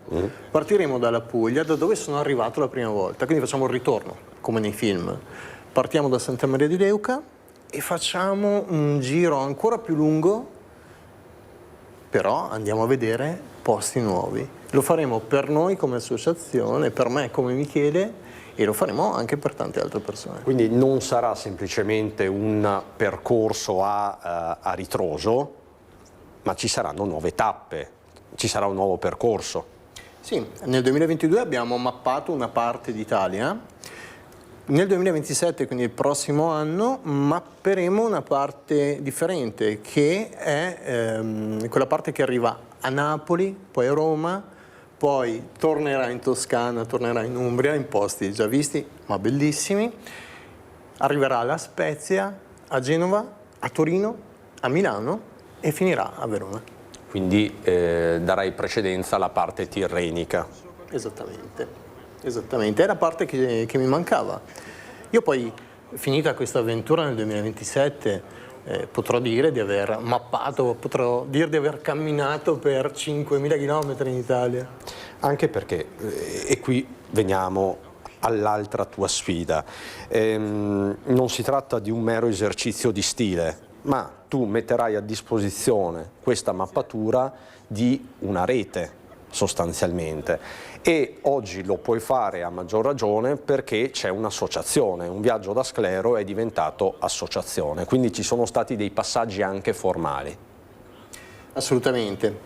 partiremo dalla Puglia, da dove sono arrivato la prima volta, quindi facciamo il ritorno, come nei film. Partiamo da Santa Maria di Leuca e facciamo un giro ancora più lungo, però andiamo a vedere posti nuovi. Lo faremo per noi come associazione, per me come Michele, e lo faremo anche per tante altre persone. Quindi non sarà semplicemente un percorso a ritroso, ma ci saranno nuove tappe, ci sarà un nuovo percorso. Sì, nel 2022 abbiamo mappato una parte d'Italia, nel 2027, quindi il prossimo anno, mapperemo una parte differente, che è quella parte che arriva a Napoli, poi a Roma, poi tornerà in Toscana, tornerà in Umbria, in posti già visti, ma bellissimi, arriverà alla Spezia, a Genova, a Torino, a Milano e finirà a Verona. Quindi darai precedenza alla parte tirrenica. Esattamente, è la parte che mi mancava. Io poi, finita questa avventura nel 2027, potrò dire di aver mappato, potrò dire di aver camminato per 5.000 chilometri in Italia. Anche perché, e qui veniamo all'altra tua sfida, non si tratta di un mero esercizio di stile, ma tu metterai a disposizione questa mappatura di una rete sostanzialmente, e oggi lo puoi fare a maggior ragione perché c'è un'associazione, un viaggio da sclero è diventato associazione, quindi ci sono stati dei passaggi anche formali. Assolutamente,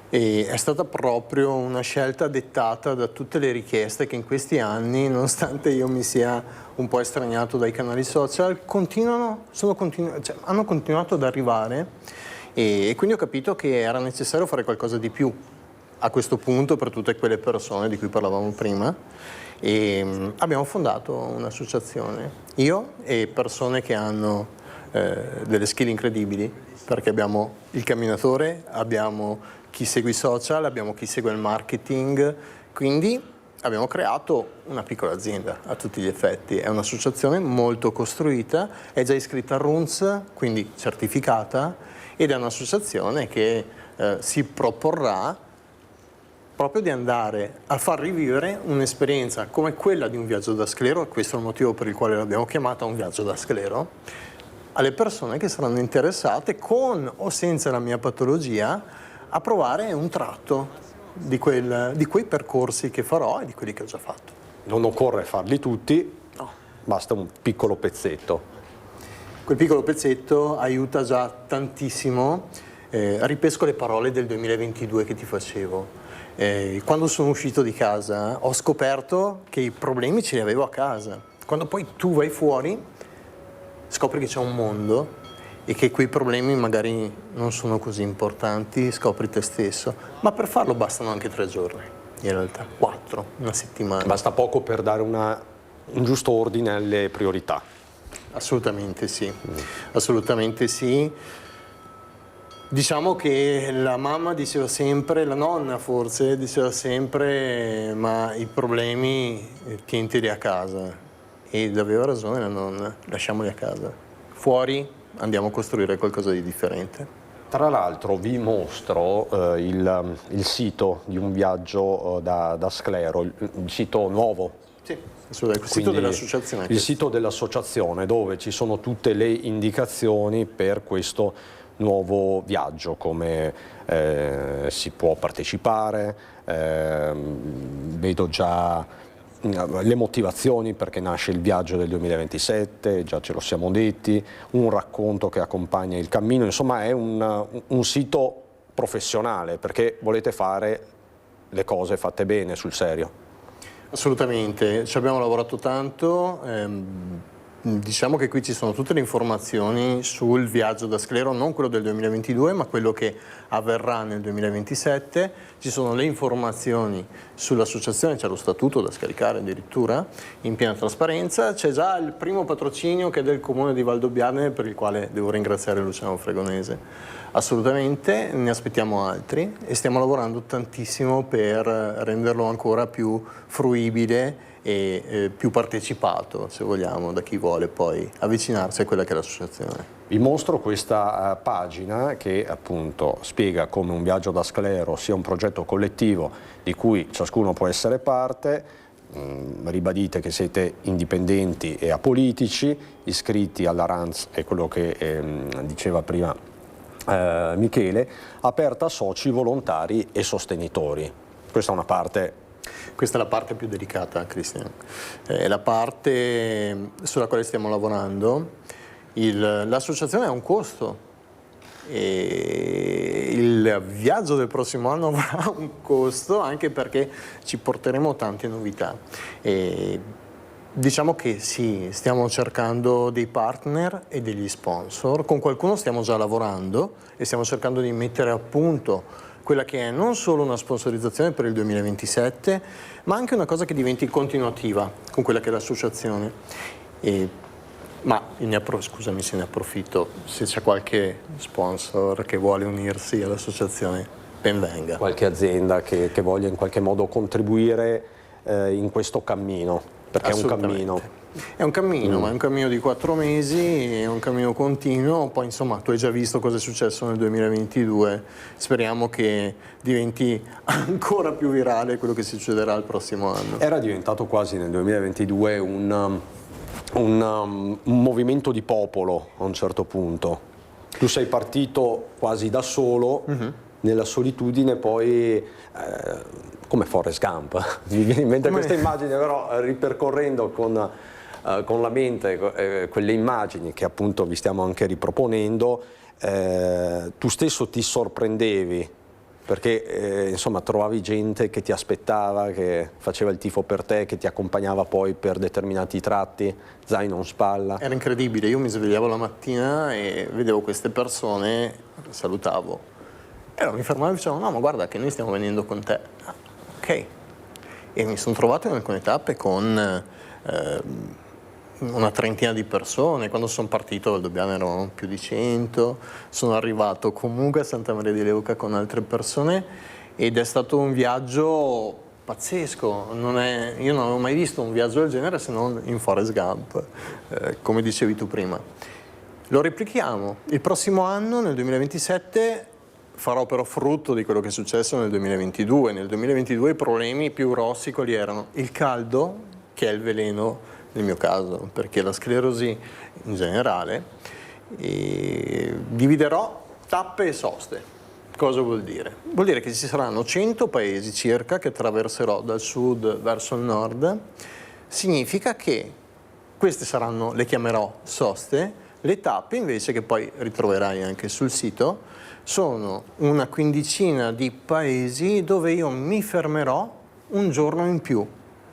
e è stata proprio una scelta dettata da tutte le richieste che in questi anni, nonostante io mi sia un po' estraniato dai canali social, hanno continuato ad arrivare, e quindi ho capito che era necessario fare qualcosa di più. a questo punto per tutte quelle persone di cui parlavamo prima, e abbiamo fondato un'associazione, io e persone che hanno delle skill incredibili, perché abbiamo il camminatore, abbiamo chi segue i social, abbiamo chi segue il marketing, quindi abbiamo creato una piccola azienda a tutti gli effetti. È un'associazione molto costruita, è già iscritta al RUNS, quindi certificata, ed è un'associazione che si proporrà proprio di andare a far rivivere un'esperienza come quella di un viaggio da sclero, e questo è il motivo per il quale l'abbiamo chiamata un viaggio da sclero, alle persone che saranno interessate, con o senza la mia patologia, a provare un tratto di quei percorsi che farò e di quelli che ho già fatto. Non occorre farli tutti, no, basta un piccolo pezzetto. Quel piccolo pezzetto aiuta già tantissimo. Ripesco le parole del 2022 che ti facevo. Quando sono uscito di casa ho scoperto che i problemi ce li avevo a casa. Quando poi tu vai fuori scopri che c'è un mondo e che quei problemi magari non sono così importanti, scopri te stesso. Ma per farlo bastano anche 3 giorni, in realtà 4, una settimana. Basta poco per dare un giusto ordine alle priorità. Assolutamente sì, assolutamente sì. Diciamo che la mamma diceva sempre, la nonna forse diceva sempre, ma i problemi tientili a casa. Ed aveva ragione la nonna, lasciamoli a casa. Fuori andiamo a costruire qualcosa di differente. Tra l'altro vi mostro il sito di un viaggio da sclero, il sito nuovo. Sì, il sito dell'associazione. Il sito dell'associazione, dove ci sono tutte le indicazioni per questo nuovo viaggio, come si può partecipare, vedo già le motivazioni perché nasce il viaggio del 2027, già ce lo siamo detti, un racconto che accompagna il cammino, insomma è un sito professionale, perché volete fare le cose fatte bene, sul serio. Assolutamente, ci abbiamo lavorato tanto. Diciamo che qui ci sono tutte le informazioni sul viaggio da sclero, non quello del 2022 ma quello che avverrà nel 2027, ci sono le informazioni sull'associazione, c'è lo statuto da scaricare addirittura in piena trasparenza, c'è già il primo patrocinio che è del comune di Valdobbiadene, per il quale devo ringraziare Luciano Fregonese. Assolutamente, ne aspettiamo altri e stiamo lavorando tantissimo per renderlo ancora più fruibile e più partecipato, se vogliamo, da chi vuole poi avvicinarsi a quella che è l'associazione. Vi mostro questa pagina che appunto spiega come un viaggio da sclero sia un progetto collettivo di cui ciascuno può essere parte. Ribadite che siete indipendenti e apolitici, iscritti alla RANS, è quello che diceva prima Michele, aperta a soci, volontari e sostenitori. Questa è una parte. Questa è la parte più delicata, Cristian, è la parte sulla quale stiamo lavorando. L'associazione ha un costo e il viaggio del prossimo anno avrà un costo, anche perché ci porteremo tante novità. Diciamo che sì, stiamo cercando dei partner e degli sponsor, con qualcuno stiamo già lavorando e stiamo cercando di mettere a punto quella che è non solo una sponsorizzazione per il 2027, ma anche una cosa che diventi continuativa con quella che è l'associazione. Ma scusami se ne approfitto, se c'è qualche sponsor che vuole unirsi all'associazione, ben venga. Qualche azienda che voglia in qualche modo contribuire in questo cammino, perché è un cammino. È un cammino, ma è un cammino di 4 mesi, è un cammino continuo, poi insomma tu hai già visto cosa è successo nel 2022, speriamo che diventi ancora più virale quello che succederà il prossimo anno. Era diventato quasi nel 2022 un movimento di popolo a un certo punto. Tu sei partito quasi da solo, nella solitudine, poi come Forrest Gump, mi viene in mente questa immagine, però ripercorrendo con la mente quelle immagini che appunto vi stiamo anche riproponendo, tu stesso ti sorprendevi perché insomma trovavi gente che ti aspettava, che faceva il tifo per te, che ti accompagnava poi per determinati tratti, zaino in spalla. Era incredibile, io mi svegliavo la mattina e vedevo queste persone, salutavo E allora mi fermavo e dicevo, no, ma guarda che noi stiamo venendo con te. Ah, ok. E mi sono trovato in alcune tappe con una trentina di persone. Quando sono partito dal Dobbiano erano più di 100, sono arrivato comunque a Santa Maria di Leuca con altre persone ed è stato un viaggio pazzesco. Io non avevo mai visto un viaggio del genere se non in Forrest Gump, come dicevi tu prima. Lo replichiamo il prossimo anno, nel 2027. Farò però frutto di quello che è successo nel 2022. Nel 2022 i problemi più grossi quali erano? Il caldo, che è il veleno nel mio caso, perché la sclerosi in generale, e dividerò tappe e soste. Cosa vuol dire? Vuol dire che ci saranno 100 paesi circa che attraverserò dal sud verso il nord. Significa che queste saranno, le chiamerò soste, le tappe invece, che poi ritroverai anche sul sito, sono una quindicina di paesi dove io mi fermerò un giorno in più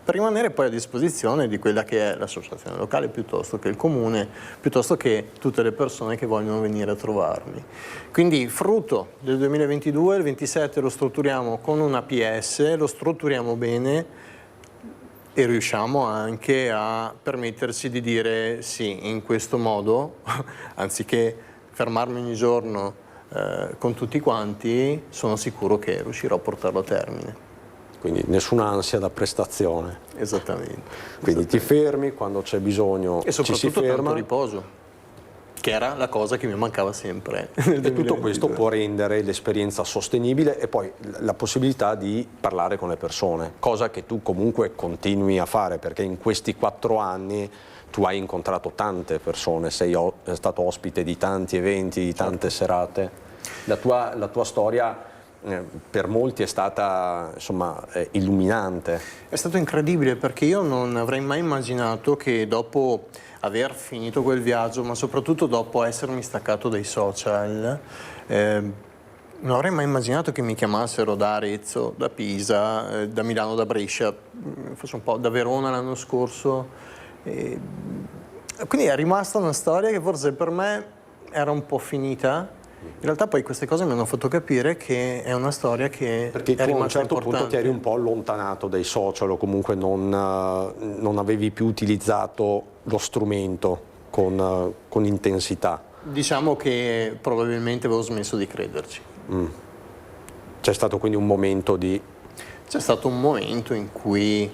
per rimanere poi a disposizione di quella che è l'associazione locale, piuttosto che il comune, piuttosto che tutte le persone che vogliono venire a trovarmi. Quindi frutto del 2022, il 27 lo strutturiamo con un APS, lo strutturiamo bene e riusciamo anche a permetterci di dire sì, in questo modo, anziché fermarmi ogni giorno con tutti quanti, sono sicuro che riuscirò a portarlo a termine. Quindi nessuna ansia da prestazione. Esattamente. Quindi ti fermi quando c'è bisogno, e ci si soprattutto ferma. tanto riposo, che era la cosa che mi mancava sempre. E tutto questo può rendere l'esperienza sostenibile e poi la possibilità di parlare con le persone, cosa che tu comunque continui a fare, perché in questi 4 anni tu hai incontrato tante persone, sei stato ospite di tanti eventi, di tante serate. La tua storia per molti è stata, insomma, illuminante. È stato incredibile, perché io non avrei mai immaginato che dopo aver finito quel viaggio, ma soprattutto dopo essermi staccato dai social, non avrei mai immaginato che mi chiamassero da Arezzo, da Pisa, da Milano, da Brescia, forse un po' da Verona l'anno scorso. Quindi è rimasta una storia che forse per me era un po' finita. In realtà poi queste cose mi hanno fatto capire che è una storia che perché è rimasta tu a un certo importante. punto ti eri un po' allontanato dai social, o comunque non avevi più utilizzato lo strumento con intensità. Diciamo che probabilmente avevo smesso di crederci. C'è stato quindi un momento di... C'è stato un momento in cui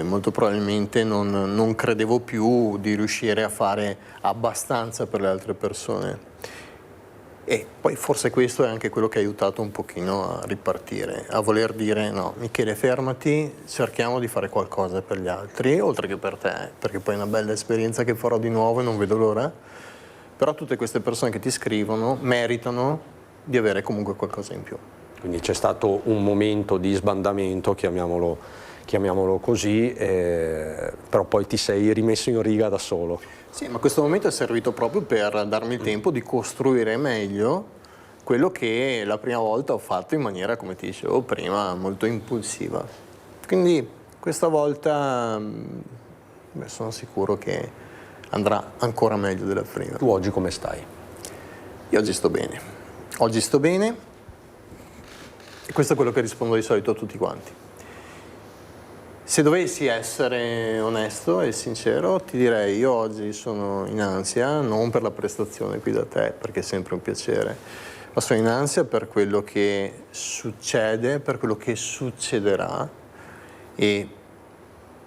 molto probabilmente non credevo più di riuscire a fare abbastanza per le altre persone. E poi forse questo è anche quello che ha aiutato un pochino a ripartire, a voler dire no, Michele, fermati, cerchiamo di fare qualcosa per gli altri, oltre che per te, perché poi è una bella esperienza che farò di nuovo e non vedo l'ora. Però tutte queste persone che ti scrivono meritano di avere comunque qualcosa in più. Quindi c'è stato un momento di sbandamento, chiamiamolo così, però poi ti sei rimesso in riga da solo. Sì, ma questo momento è servito proprio per darmi il tempo di costruire meglio quello che la prima volta ho fatto in maniera, come ti dicevo prima, molto impulsiva. Quindi questa volta sono sicuro che andrà ancora meglio della prima. Tu oggi come stai? Io oggi sto bene. Oggi sto bene e questo è quello che rispondo di solito a tutti quanti. Se dovessi essere onesto e sincero, ti direi io oggi sono in ansia, non per la prestazione qui da te, perché è sempre un piacere, ma sono in ansia per quello che succede, per quello che succederà e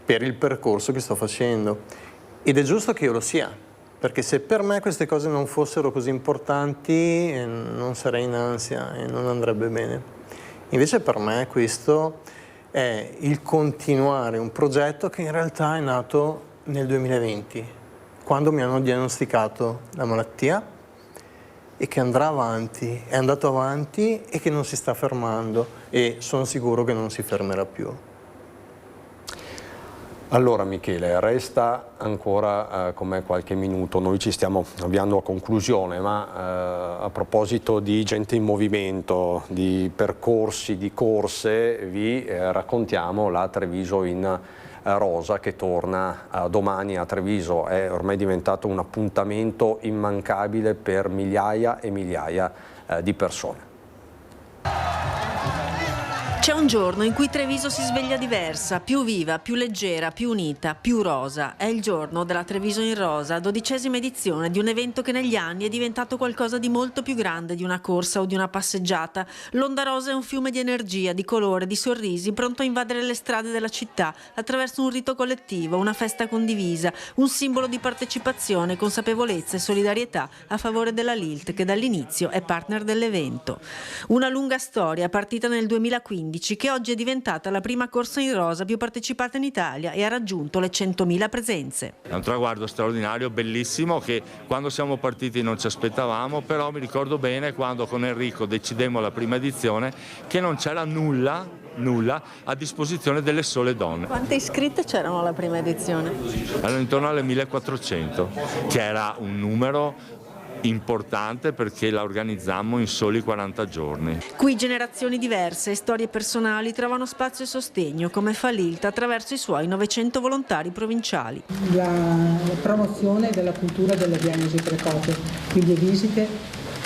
per il percorso che sto facendo. Ed è giusto che io lo sia, perché se per me queste cose non fossero così importanti non sarei in ansia e non andrebbe bene. Invece per me questo è il continuare un progetto che in realtà è nato nel 2020, quando mi hanno diagnosticato la malattia e che andrà avanti, è andato avanti e che non si sta fermando e sono sicuro che non si fermerà più. Allora Michele, resta ancora con me qualche minuto, noi ci stiamo avviando a conclusione, ma a proposito di gente in movimento, di percorsi, di corse, vi raccontiamo la Treviso in Rosa che torna domani a Treviso, è ormai diventato un appuntamento immancabile per migliaia e migliaia di persone. C'è un giorno in cui Treviso si sveglia diversa, più viva, più leggera, più unita, più rosa. È il giorno della Treviso in Rosa, 12ª edizione di un evento che negli anni è diventato qualcosa di molto più grande di una corsa o di una passeggiata. L'Onda Rosa è un fiume di energia, di colore, di sorrisi, pronto a invadere le strade della città attraverso un rito collettivo, una festa condivisa, un simbolo di partecipazione, consapevolezza e solidarietà a favore della Lilt, che dall'inizio è partner dell'evento. Una lunga storia partita nel 2015, che oggi è diventata la prima corsa in rosa più partecipata in Italia e ha raggiunto le 100.000 presenze. È un traguardo straordinario, bellissimo, che quando siamo partiti non ci aspettavamo, però mi ricordo bene quando con Enrico decidemmo la prima edizione che non c'era nulla a disposizione delle sole donne. Quante iscritte c'erano alla prima edizione? Erano intorno alle 1400, che era un numero importante perché la organizzammo in soli 40 giorni. Qui generazioni diverse e storie personali trovano spazio e sostegno, come fa l'Ilt attraverso i suoi 900 volontari provinciali. La promozione della cultura della diagnosi precoce, quindi visite,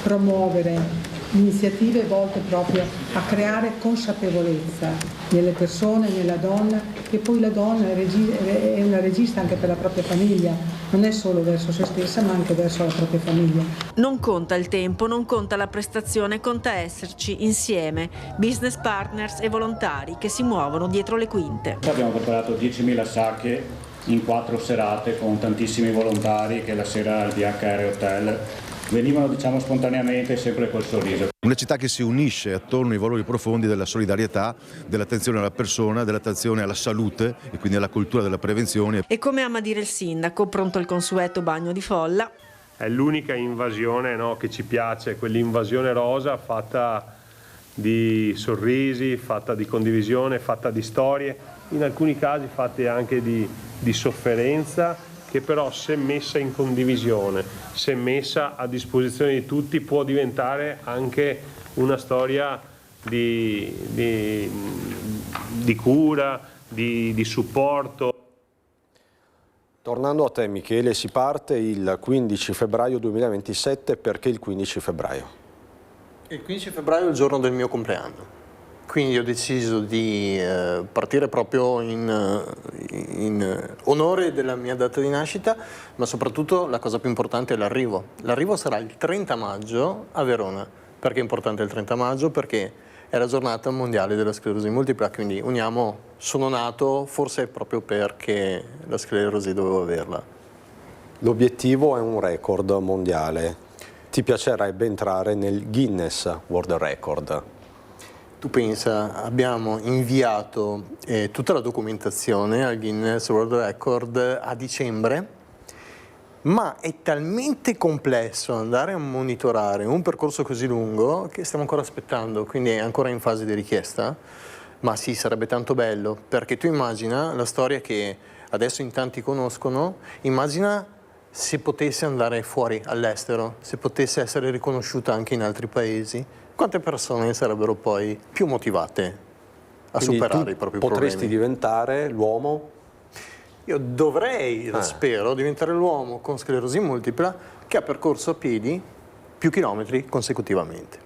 promuovere iniziative volte proprio a creare consapevolezza nelle persone, nella donna, che poi la donna è una regista anche per la propria famiglia, non è solo verso se stessa ma anche verso la propria famiglia. Non conta il tempo, non conta la prestazione, conta esserci insieme, business partners e volontari che si muovono dietro le quinte. Abbiamo preparato 10.000 sacche in 4 serate con tantissimi volontari che la sera al DHR Hotel venivano spontaneamente, sempre col sorriso. Una città che si unisce attorno ai valori profondi della solidarietà, dell'attenzione alla persona, dell'attenzione alla salute e quindi alla cultura della prevenzione. E come ama dire il sindaco, pronto il consueto bagno di folla. È l'unica invasione, no, che ci piace, quell'invasione rosa fatta di sorrisi, fatta di condivisione, fatta di storie, in alcuni casi fatte anche di sofferenza, che però se messa in condivisione, se messa a disposizione di tutti, può diventare anche una storia di cura, di supporto. Tornando a te Michele, si parte il 15 febbraio 2027, perché il 15 febbraio? Il 15 febbraio è il giorno del mio compleanno. Quindi ho deciso di partire proprio in onore della mia data di nascita, ma soprattutto la cosa più importante è l'arrivo. L'arrivo sarà il 30 maggio a Verona. Perché è importante il 30 maggio? Perché è la giornata mondiale della sclerosi multipla, quindi sono nato forse proprio perché la sclerosi dovevo averla. L'obiettivo è un record mondiale. Ti piacerebbe entrare nel Guinness World Record? Tu pensa, abbiamo inviato tutta la documentazione al Guinness World Record a dicembre, ma è talmente complesso andare a monitorare un percorso così lungo che stiamo ancora aspettando, quindi è ancora in fase di richiesta, ma sì, sarebbe tanto bello, perché tu immagina la storia che adesso in tanti conoscono, immagina se potesse andare fuori all'estero, se potesse essere riconosciuta anche in altri paesi. Quante persone sarebbero poi più motivate a superare i propri problemi? Potresti diventare l'uomo? Io dovrei, spero, diventare l'uomo con sclerosi multipla che ha percorso a piedi più chilometri consecutivamente.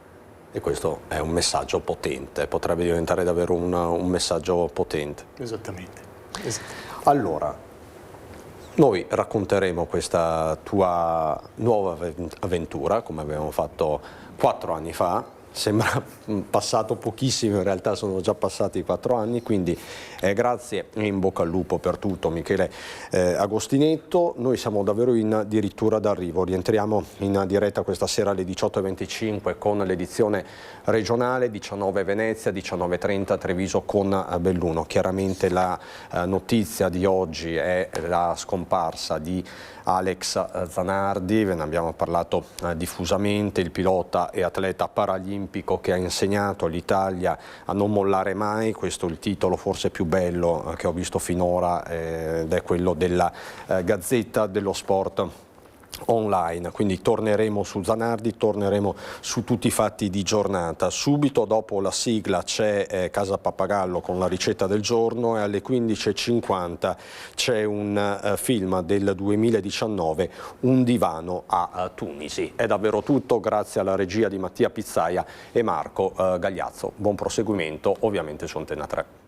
E questo è un messaggio potente, potrebbe diventare davvero un messaggio potente. Esattamente. Allora, noi racconteremo questa tua nuova avventura, come abbiamo fatto 4 anni fa. Sembra passato pochissimo, in realtà sono già passati 4 anni, quindi grazie e in bocca al lupo per tutto Michele Agostinetto. Noi siamo davvero in dirittura d'arrivo, rientriamo in diretta questa sera alle 18:25 con l'edizione regionale, 19 Venezia, 19:30 Treviso con Belluno. Chiaramente la notizia di oggi è la scomparsa di Alex Zanardi, ve ne abbiamo parlato diffusamente, il pilota e atleta paralimpico che ha insegnato all'Italia a non mollare mai. Questo è il titolo forse più bello che ho visto finora ed è quello della Gazzetta dello Sport online, quindi torneremo su Zanardi, torneremo su tutti i fatti di giornata. Subito dopo la sigla c'è Casa Pappagallo con la ricetta del giorno e alle 15:50 c'è un film del 2019, Un divano a Tunisi. È davvero tutto, grazie alla regia di Mattia Pizzaia e Marco Gagliazzo. Buon proseguimento ovviamente su Antenna 3.